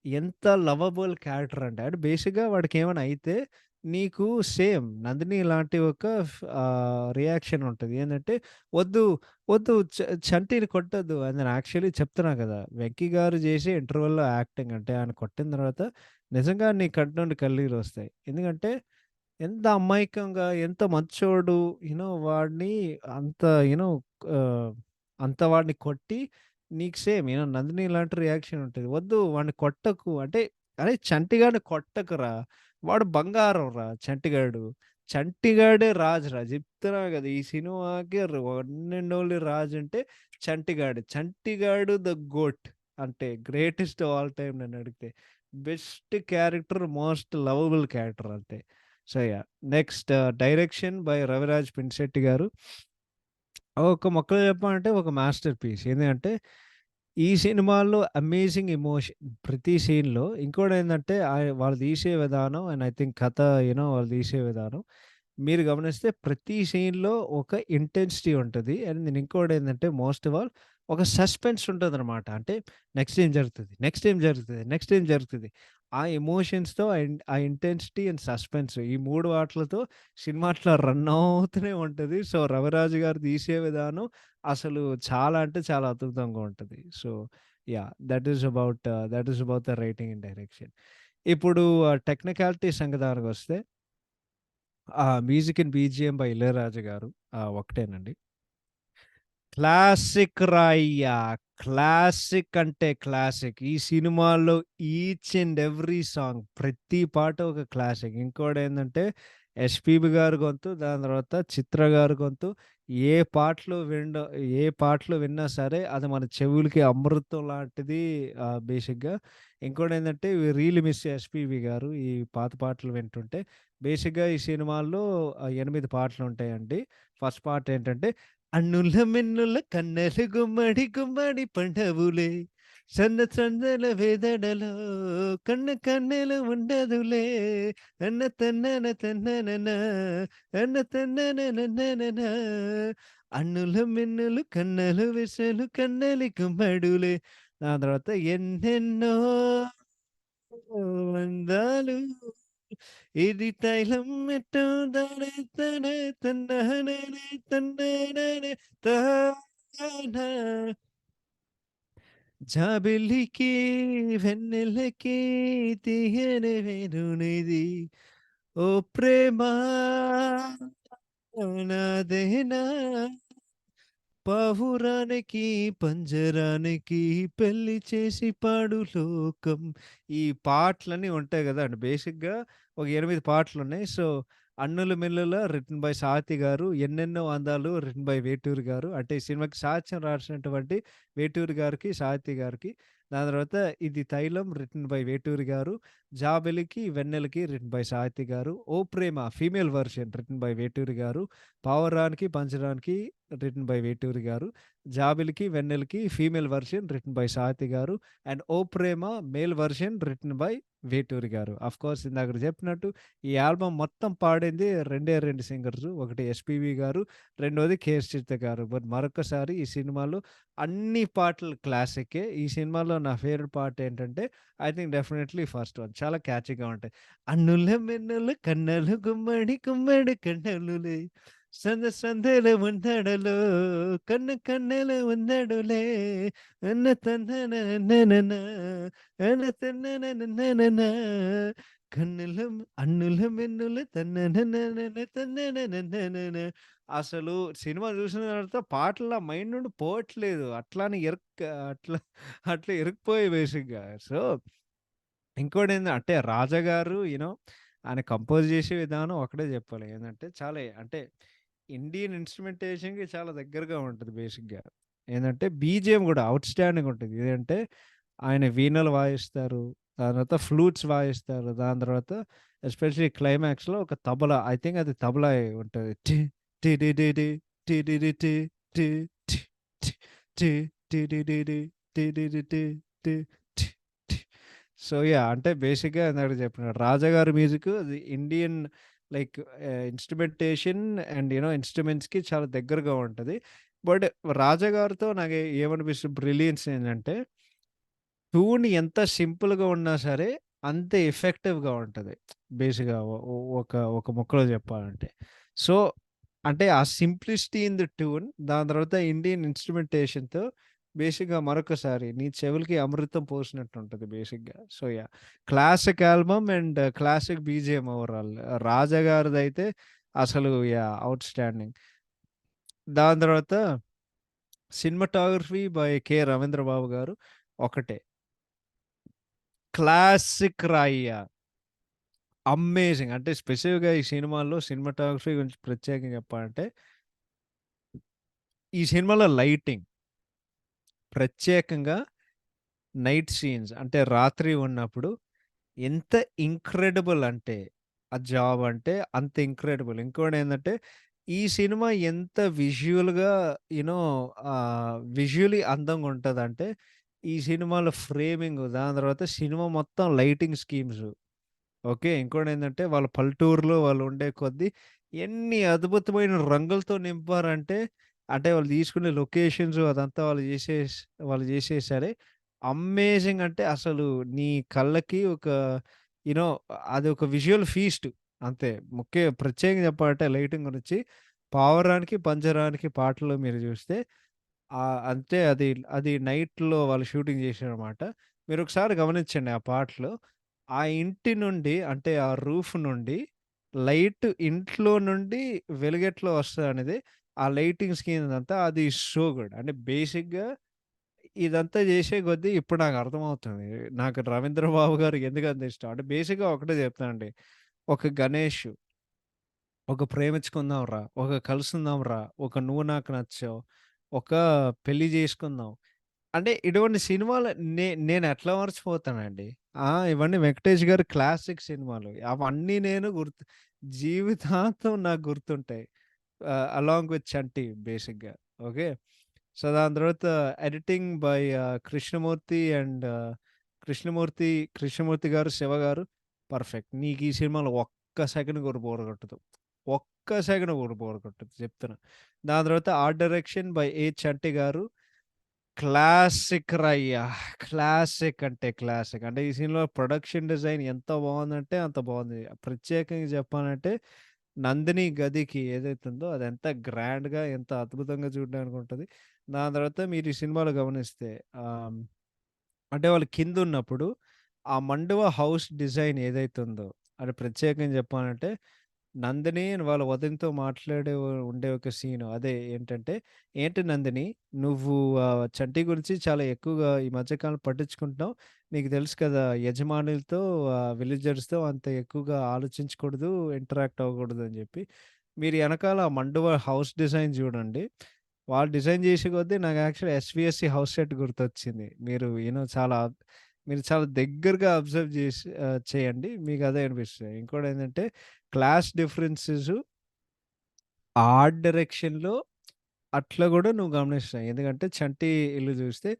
ఎంత లవబుల్ క్యారెక్టర్ అంటే బేసిక్‌గా వాడికేమైనా అయితే నీకు సేమ్ 'నందిని' లాంటి ఒక రియాక్షన్ ఉంటది. ఏందంటే వద్దు, వద్దు చంటిని కొట్టొద్దు అని నేను యాక్చువల్లీ చెప్తున్నా గదా! 'వెంకీ' గారు జేసే ఇంటర్వల్‌లో యాక్టింగ్ అంటే ఆయన కొట్టిన తర్వాత నిజంగా నీ కంటి నుండి కన్నీరొస్తాయి. ఎందుకంటే ఎంత అమాయకంగా, ఎంత మంచోడు. వాడిని అంత యూ నో ఆహ్, అంత వాడిని కొట్టి నీకు సేమ్ 'నందిని' లాంటి రియాక్షన్ ఉంటది. వద్దు వాడిని కొట్టకు అంటే, అరేయ్! చంటిగాడిని కొట్టకురా! వాడు బంగారం రా చంటిగాడు. చంటిగాడే రాజురా! చెప్తున్నా కదా! ఈ సినిమాకి వన్ అండ్ ఓన్లీ రాజు అంటే చంటిగాడు. చంటిగాడు ద గోట్ అంటే గ్రేటెస్ట్ ఆఫ్ ఆల్ టైమ్ నన్నడిగితే. Best character, most lovable character అంతే. So, next direction by 'Raviraj Pinisetty' garu. ఒక మొక్కలో చెప్పాలంటే ఒక మాస్టర్ పీస్. ఎందుకంటే, ఈ సినిమాలో అమేజింగ్ ఎమోషన్ ప్రతి సీన్‌లో ఇంకోటేందంటే వాళ్ళు తీసే విధానం అండ్ ఐ థింక్ కథ వాళ్ళు తీసే విధానం. మీరు గమనిస్తే ప్రతి సీన్‌లో ఒక ఇంటెన్సిటీ ఉంటది. అండ్ నేను ఇంకోటేందంటే మోస్ట్ ఆఫ్ ఆల్ ఒక సస్పెన్స్ ఉంటదనమాట. అంటే నెక్స్ట్ ఏం జరుగుతది? నెక్స్ట్ ఏం జరుగుతది? నెక్స్ట్ ఏం జరుగుతది? ఆ ఎమోషన్స్‌తో ఆ ఇంటెన్సిటీ అండ్ సస్పెన్స్ ఈ 3 వాటిలతో సినిమా అట్లా రన్ అవుతూనే ఉంటది. సో, రవిరాజు గారు తీసే విధానం అసలు చాలా అంటే చాలా అద్భుతంగా ఉంటది. So, yeah! That is about the writing and direction. ఇప్పుడు టెక్నికాలిటీ సంగతానికొస్తే music and BGM by Ilaiyaraaja garu ఒకటేనండి. క్లాసిక్ రాయ్యా! క్లాసిక్ అంటే క్లాసిక్. ఈ సినిమాలో ఈచ్ అండ్ ఎవ్రీ సాంగ్ ప్రతి పాట ఒక క్లాసిక్. ఇంకోటేందంటే ఎస్‌పీబీ గారి గొంతు, దాని తర్వాత చిత్ర గారి గొంతు. ఏ పాటలు ఏ పాటలు విన్నా సరే అది మన చెవులకి అమృతం లాంటిది బేసిక్‌గా. ఇంకోటేందంటే వి రియల్లీ మిస్ ఎస్‌పీబీ గారు ఈ పాత పాటలు వింటుంటే. బేసిక్‌గా ఈ సినిమాలో 8 పాటలుంటాయండి. ఫస్ట్ పార్ట్ ఏంటంటే అన్నుల మిన్నుల కన్నెల గుమ్మడి గుమ్మడి పండవులే సన్న సందల వేదడలో కన్న కన్నెల ఉండదులే అన్న తన్నన తన్ననన అన్న తన్ననననన అన్నుల మిన్నులు కన్నెలు విసలు కన్నెలి గుమ్మడులే దాని తర్వాత ఎన్నెన్నో అందాలు ఇది తైలం ఎట్టో దానే తనే తన్నహనే తన్ననే తానా జాబిల్లికి వెన్నెలకి తీయని వేణునిది ఓ ప్రేమ నాదేనా పావురానికి, పంజరానికి పెళ్లి చేసి పాడు లోకం. ఈ పాటలన్నీ ఉంటాయి గదండీ! బేసిక్‌గా ఒక 8 పాటలున్నాయి. సో, 'అన్నుల మిల్లుల' రిటెన్ బై సాహితీ గారు, 'ఎన్నెన్నో అందాలు' రిటెన్ బై వేటూరి గారు. అంటే ఈ సినిమాకి సాహిత్యం రాసినటువంటి వేటూరి గారికి, సాహితీ గారికి. దాని తర్వాత 'ఇది తైలం' రిటెన్ బై వేటూరి గారు, 'జాబిలికి వెన్నెలకి' written by Sahithi garu, 'O Prema' female version written by Veturi garu, 'పావురానికి పంజరానికి' రిటెన్ బై వేటూరి గారు. 'జాబిలికి వెన్నెలకి' female version written by Sahithi garu. And 'O Prema' male version written by Veturi garu. Of course ఇందాకడ చెప్పినట్టు ఈ ఆల్బమ్ మొత్తం పాడింది రెండే 2 సింగర్స్. ఒకటి ఎస్‌పీబీ గారు, రెండోది కెఎస్ చిత్ర గారు. బట్ మరొక్కసారి ఈ సినిమాలో అన్ని పాటలు క్లాసిక్కే. ఈ సినిమాలో నా ఫేవరెట్ పాట ఏంటంటే I think definitely first one. చాలా క్యాచీగా ఉంటాయి. అన్నుల మిన్నుల కన్నులు గుమ్మడి గుమ్మడి కన్నులులే సంద సందెల ఉన్నడలో కన్న కన్నెల ఉన్నడులే అన్న తన్నన అన్న తన్నన కన్నుల అన్నుల మిన్నుల తన్నన అసలు సినిమా చూసిన తర్వాత పాటలు నా మైండ్ నుండి పోవట్లేదు. అట్లానే అట్లా అట్లా ఇరుక్కుపోయాయి బేసిక్‌గా. సో ఇంకోటేంది అంటే 'రాజా' గారు ఆయన కంపోజ్ చేసే విధానం ఒకటే చెప్పాలి. ఏందంటే చాలా అంటే ఇండియన్ ఇన్‌స్ట్రుమెంటేషన్‌కి చాలా దగ్గరగా ఉంటది బేసిక్‌గా. ఏందంటే బీజీఎం గూడా ఔట్‌స్టాండింగ్ ఉంటది. ఏదంటే ఆయన వీణలు వాయిస్తారు. దాని తర్వాత ఫ్లూట్స్ వాయిస్తారు. దాని తర్వాత ఎస్పెషల్లీ క్లైమాక్స్‌లో ఒక తబలా ఐ థింక్ అది తబలా అయి ఉంటది. టి టిడిడిడి టిడిడిటి టి టి టి టిడిడిడి టిడిడిటి టి టి టి సో, యాహ్! అంటే బేసిక్‌గా ఇందాక చెప్పినట్టు 'రాజా' గారి మ్యూజిక్ అది ఇండియన్ లైక్ ఇన్‌స్ట్రుమెంటేషన్ అండ్ ఇన్‌స్ట్రుమెంట్స్‌కి చాలా దగ్గరగా ఉంటది. బట్ 'రాజా' గారితో నాకు ఏమనిపిస్తుంది బ్రిలియన్స్ ఏంటంటే ట్యూన్ ఎంత సింపుల్‌గా ఉన్నా సరే అంతే ఎఫెక్టివ్‌గా ఉంటది. బేసిక్‌గా ఒ ఒ ఒక ఒక ముక్కలో చెప్పాలంటే. సో, అంటే ఆ సింప్లిసిటీ ఇన్ ది ట్యూన్ దాని తర్వాత ఇండియన్ ఇన్‌స్ట్రుమెంటేషన్‌తో బేసిక్‌గా మరొకసారి నీ చెవులకి అమృతం పోసినట్టు ఉంటది బేసిక్‌గా. So, yeah! Classic album and classic BGM overall. 'Raja' గారిదైతే అసలు యాహ్! ఔట్‌స్టాండింగ్. దాని తర్వాత cinematography by 'K. Ravindra Babu' garu ఒకటే. క్లాసిక్ రాయ్యా! అమేజింగ్. అంటే స్పెసిఫిక్‌గా ఈ సినిమాలో సినిమాటోగ్రఫీ గురించి ప్రత్యేకంగా చెప్పాలంటే, ఈ సినిమాలో లైటింగ్ ప్రత్యేకంగా నైట్ సీన్స్ అంటే రాత్రి ఉన్నప్పుడు ఎంత ఇంక్రెడిబుల్ అంటే, ఆ జాబ్ అంటే అంత ఇంక్రెడిబుల్. ఇంకోటేందంటే, ఈ సినిమా ఎంత విజువల్లీ అందంగా ఉంటదంటే, ఈ సినిమాలో ఫ్రేమింగ్, దాని తర్వాత సినిమా మొత్తం లైటింగ్ స్కీమ్స్. ఓకే. ఇంకోటేందంటే, వాళ్ళ పల్లెటూరులో వాళ్ళు ఉండే కొద్దీ ఎన్ని అద్భుతమైన రంగులతో నింపారంటే, అంటే వాళ్ళు తీసుకునే లొకేషన్స్ అదంతా వాళ్ళు చేసేసారే. అమేజింగ్ అంటే అసలు నీ కళ్ళకి ఒక యూ నో అదొక విజువల్ ఫీస్ట్ అంతే. ప్రత్యేకంగా చెప్పాలంటే లైటింగ్ గురించి 'పావురానికి పంజరానికి' పాటలు మీరు చూస్తే అంటే అది అది నైట్‌లో వాళ్ళు షూటింగ్ చేశారనమాట. మీరొకసారి గమనించండి ఆ పాటలో. ఆ ఇంటి నుండి అంటే ఆ రూఫ్ నుండి లైట్ ఇంట్లో నుండి వెలుగెట్లా వస్తదనేది ఆ లైటింగ్ స్కీమ్ ఇదంతా అది సో గుడ్. అంటే బేసిక్‌గా ఇదంతా చేసే కొద్దీ ఇప్పుడు నాకర్థమవుతుంది. నాకు 'రవీంద్ర బాబు' గారు ఎందుకంత ఇష్టం. అంటే బేసిక్‌గా ఒకటే చెప్తానండి. ఒక 'గణేష్' ఒక 'ప్రేమించుకుందాం రా', ఒక 'కలుసుందాం రా', ఒక 'నువ్వు నాకు నచ్చావు', ఒక 'పెళ్లి చేసుకుందాం' అంటే ఇటువంటి సినిమాలు నేనెట్లా మర్చిపోతానండి. ఇవన్నీ 'వెంకటేష్' గారి క్లాసిక్ సినిమాలు. అవన్నీ నేను జీవితాంతం నాకు గుర్తుంటాయి. అలాంగ్ విత్ 'చంటి' బేసిక్‌గా. ఓకే. సో, దాని తర్వాత editing by Krishnamurthy and Krishnamurthy గారు, శివ గారు పర్ఫెక్ట్. నీకు ఈ సినిమాలో ఒక్క సెకను కూడా బోర్ కొట్టదు. ఒక్క సెకను కూడా బోర్ కొట్టదు చెప్తున్నా. దాని తర్వాత ఆర్ట్ డైరెక్షన్ బై ఏ. చంటి గారు. క్లాసిక్ రయ్యా! క్లాసిక్ అంటే క్లాసిక్. అంటే ఈ సినిమాలో ప్రొడక్షన్ డిజైన్ ఎంత బావుందంటే అంత బావుంది. ప్రత్యేకంగా చెప్పాలంటే 'నందిని' గదికి ఏదైతే ఉందో అదెంత గ్రాండ్‌గా ఎంత అద్భుతంగా చూడడానికి ఉంటది. దాని తర్వాత మీరు ఈ సినిమాలో గమనిస్తే ఆహ్, అంటే వాళ్ళు కిందున్నప్పుడు ఆ మండువ హౌస్ డిజైన్ ఏదైతే ఉందో అది ప్రత్యేకంగా చెప్పాలంటే నందిని వాళ్ళ వదినతో ఉండే ఒక సీను. అదే ఏంటంటే, "ఏంటి నందిని నువ్వు చంటి గురించి చాలా ఎక్కువగా ఈ మధ్య కాలం పట్టించుకుంటున్నావు. నీకు తెలుసు కదా! యజమానులతో విలేజర్స్‌తో అంత ఎక్కువగా ఆలోచించకూడదు, ఇంటరాక్ట్ అవ్వకూడదు" అని చెప్పి. మీరు ఎనకాల ఆ మండువ హౌస్ డిజైన్ చూడండి. వాళ్ళు డిజైన్ చేసే కొద్దీ నాకు యాక్చువల్లీ ఎస్‌వీఎస్‌సి హౌస్ సెట్ గుర్తొచ్చింది. మీరు చాలా దగ్గరగా అబ్జర్వ్ చేయండి. మీకు అదే అనిపిస్తది. ఇంకోటేంటంటే క్లాస్ డిఫరెన్సెసు ఆర్ట్ డైరెక్షన్‌లో అట్లా గూడా నువ్వు గమనిస్తావు. ఎందుకంటే 'చంటి' ఇల్లు జూస్తే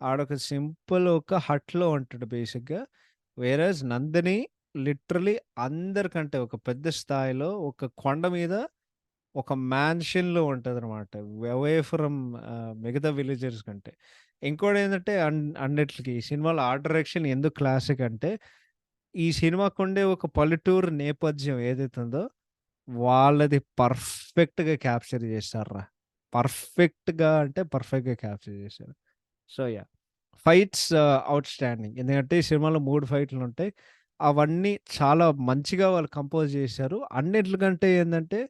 ఆడొక సింపుల్ ఒక హట్‌లో ఉంటాడు బేసిక్‌గా. వేరేజ్ 'నందిని' లిటరల్లీ అందరికంటే ఒక పెద్ద స్థాయిలో ఒక కొండ మీద ఒక మ్యాన్షన్‌లో ఉంటదనమాట. అవే ఫ్రమ్ మిగతా విలేజర్స్ కంటే. ఇంకోటేంటంటే అన్నిట్లికి ఈ సినిమాలో ఆర్ట్ డైరెక్షన్ ఎందుకు క్లాసిక్ అంటే, ఈ సినిమాకుండే ఒక పల్లెటూరు నేపథ్యం ఏదైతే ఉందో వాళ్ళది పర్ఫెక్ట్‌గా క్యాప్చర్ చేశార్రా. పర్ఫెక్ట్‌గా అంటే పర్ఫెక్ట్‌గా క్యాప్చర్ చేశారు. So, yeah! Fights outstanding. ఎందుకంటే ఈ సినిమాలో 3 ఫైట్‌లుంటాయి. అవన్నీ చాలా మంచిగా వాళ్ళు కంపోజ్ చేశారు. అన్నిట్లకంటే ఏందంటే,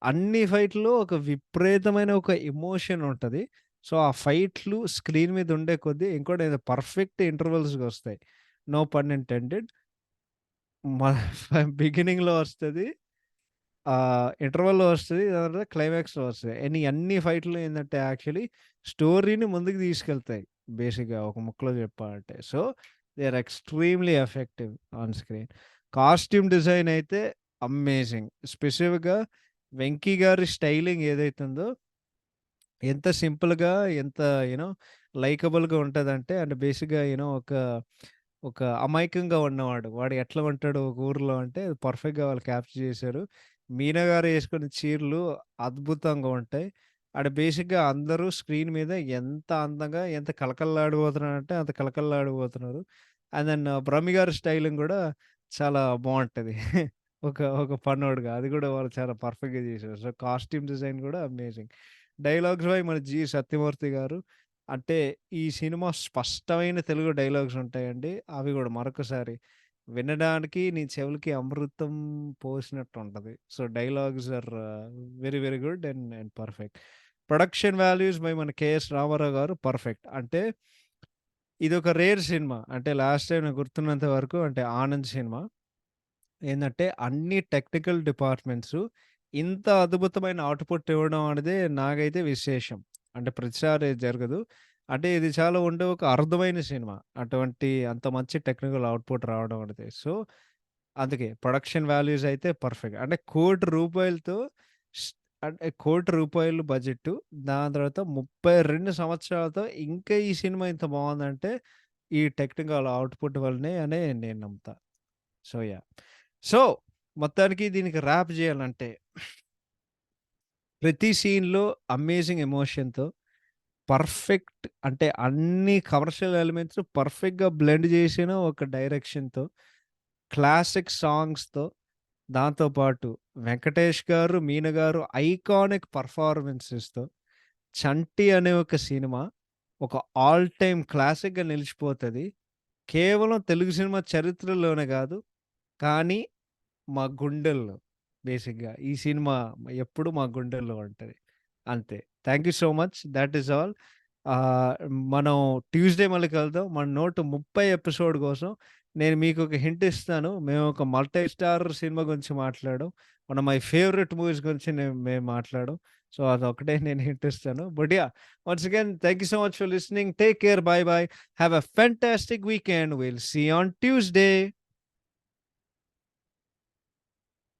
అన్ని ఫైట్‌లో ఒక విపరీతమైన ఒక ఎమోషన్ ఉంటది. సో, ఆ ఫైట్‌లు స్క్రీన్ మీద ఉండే కొద్దీ ఇంకోటేదో పర్ఫెక్ట్ ఇంటర్వల్స్‌గొస్తాయి. నో పన్ ఇంటెండెడ్. మ బిగినింగ్‌లో వస్తది. ఇంటర్వల్‌లో వస్తది. దాని తర్వాత క్లైమాక్స్‌లో వస్తది. అండ్ ఈ అన్ని ఫైట్‌లు ఏందంటే యాక్చువల్లీ స్టోరీని ముందుకు తీసుకెళ్తాయి. బేసిక్‌గా ఒక ముక్కలో చెప్పాలంటే. So, they are extremely effective on screen. Costume design అయితే అమేజింగ్. స్పెసిఫిక్‌గా 'వెంకీ' గారి స్టైలింగ్ ఏదైతే ఉందో ఎంత సింపుల్‌గా ఎంత యూ నో లైకబుల్‌గా ఉంటదంటే అంటే బేసిక్‌గా ఒక అమాయకంగా ఉన్నవాడు. వాడు ఎట్లా ఉంటాడు ఒక ఊర్లో అంటే పర్ఫెక్ట్‌గా వాళ్ళు క్యాప్చర్ చేశారు. మీనా గారు యేసుకున్న చీరలు అద్భుతంగా ఉంటాయి. ఆడ బేసిక్‌గా అందరూ స్క్రీన్ మీద ఎంత అందంగా ఎంత కళకళలాడిపోతున్నారంటే అంత కళకళలాడిపోతున్నారు. అండ్ దెన్ 'బ్రహ్మి' గారి స్టైలింగ్ గూడా చాలా బావుంటది. ఒక పనోడుగా అది గూడా వాళ్ళు చాలా పర్ఫెక్ట్‌గా చేశారు. సో, కాస్ట్యూమ్ డిజైన్ గూడా అమేజింగ్. డైలాగ్స్ బై మన 'జి. సత్యమూర్తి' గారు. అంటే ఈ సినిమా స్పష్టమైన తెలుగు డైలాగ్స్ ఉంటాయండి. అవి గూడా మరొకసారి వినడానికి నీ చెవులకి అమృతం పోసినట్టు ఉంటది. So, dialogues are very, very good and perfect. Production values by మన 'కెఎస్ రామారావు' గారు పర్ఫెక్ట్. అంటే ఇదొక రేర్ సినిమా. అంటే లాస్ట్ టైమ్ నాకు గుర్తున్నంత వరకు అంటే 'ఆనంద్' సినిమా. ఏందంటే అన్ని టెక్నికల్ డిపార్ట్‌మెంట్సు ఇంత అద్భుతమైన ఔట్‌పుట్ ఇవ్వడం అనేది నాకైతే విశేషం. అంటే ప్రతిసారి జరగదు. అంటే ఇది చాలా ఒక అరుదైన సినిమా. అంత మంచి టెక్నికల్ ఔట్‌పుట్ రావడం అనేది. సో, అందుకే ప్రొడక్షన్ వాల్యూస్ అయితే పర్ఫెక్ట్. అంటే రూ. 1,00,00,000తో స్ అంటే రూ. 1,00,00,000 బడ్జెట్టు. దాని తర్వాత 32 సంవత్సరాలతో ఇంకా ఈ సినిమా ఇంత బావుందంటే ఈ టెక్నికల్ ఔట్‌పుట్ వల్లనే అనే నేను నమ్ముతా. So, yeah! సో, మొత్తానికి దీనికి ర్యాప్ జేయాలంటే ప్రతి సీన్‌లో అమేజింగ్ ఎమోషన్‌తో, పర్ఫెక్ట్ అంటే అన్ని కమర్షియల్ ఎలిమెంట్స్ పర్ఫెక్ట్‌గా బ్లెండ్ చేసిన ఒక డైరెక్షన్‌తో, క్లాసిక్ సాంగ్స్‌తో, దాంతో పాటు వెంకటేష్ గారు, మీన గారు ఐకానిక్ పెర్ఫార్మన్సెస్‌తో 'చంటి' అనే ఒక సినిమా ఒక ఆల్ టైమ్ క్లాసిక్‌గా నిలిచిపోతది. కేవలం తెలుగు సినిమా చరిత్రలోనే గాదు, కానీ మా గుండెల్లో బేసిక్‌గా ఈ సినిమా ఎప్పుడు మా గుండెల్లో ఉంటది. అంతే. Thank you so much. Thought is all. ఆహ్, మనం ట్యూస్‌డే మళ్ళీ కలుద్దాం. మన 130 ఎపిసోడ్ కోసం నేను మీకొక హింట్ ఇస్తాను. మేము ఒక మల్టీ స్టారర్ సినిమా గురించి మాట్లాడాం. One of my favourite movies గురించి మేము మాట్లాడాం. సో, అదొక్కటే నేను హింట్ ఇస్తాను. But yeah! Once again thank you so much for listening. Take care. Bye bye. Have a fantastic weekend. Will see you on Tuesday.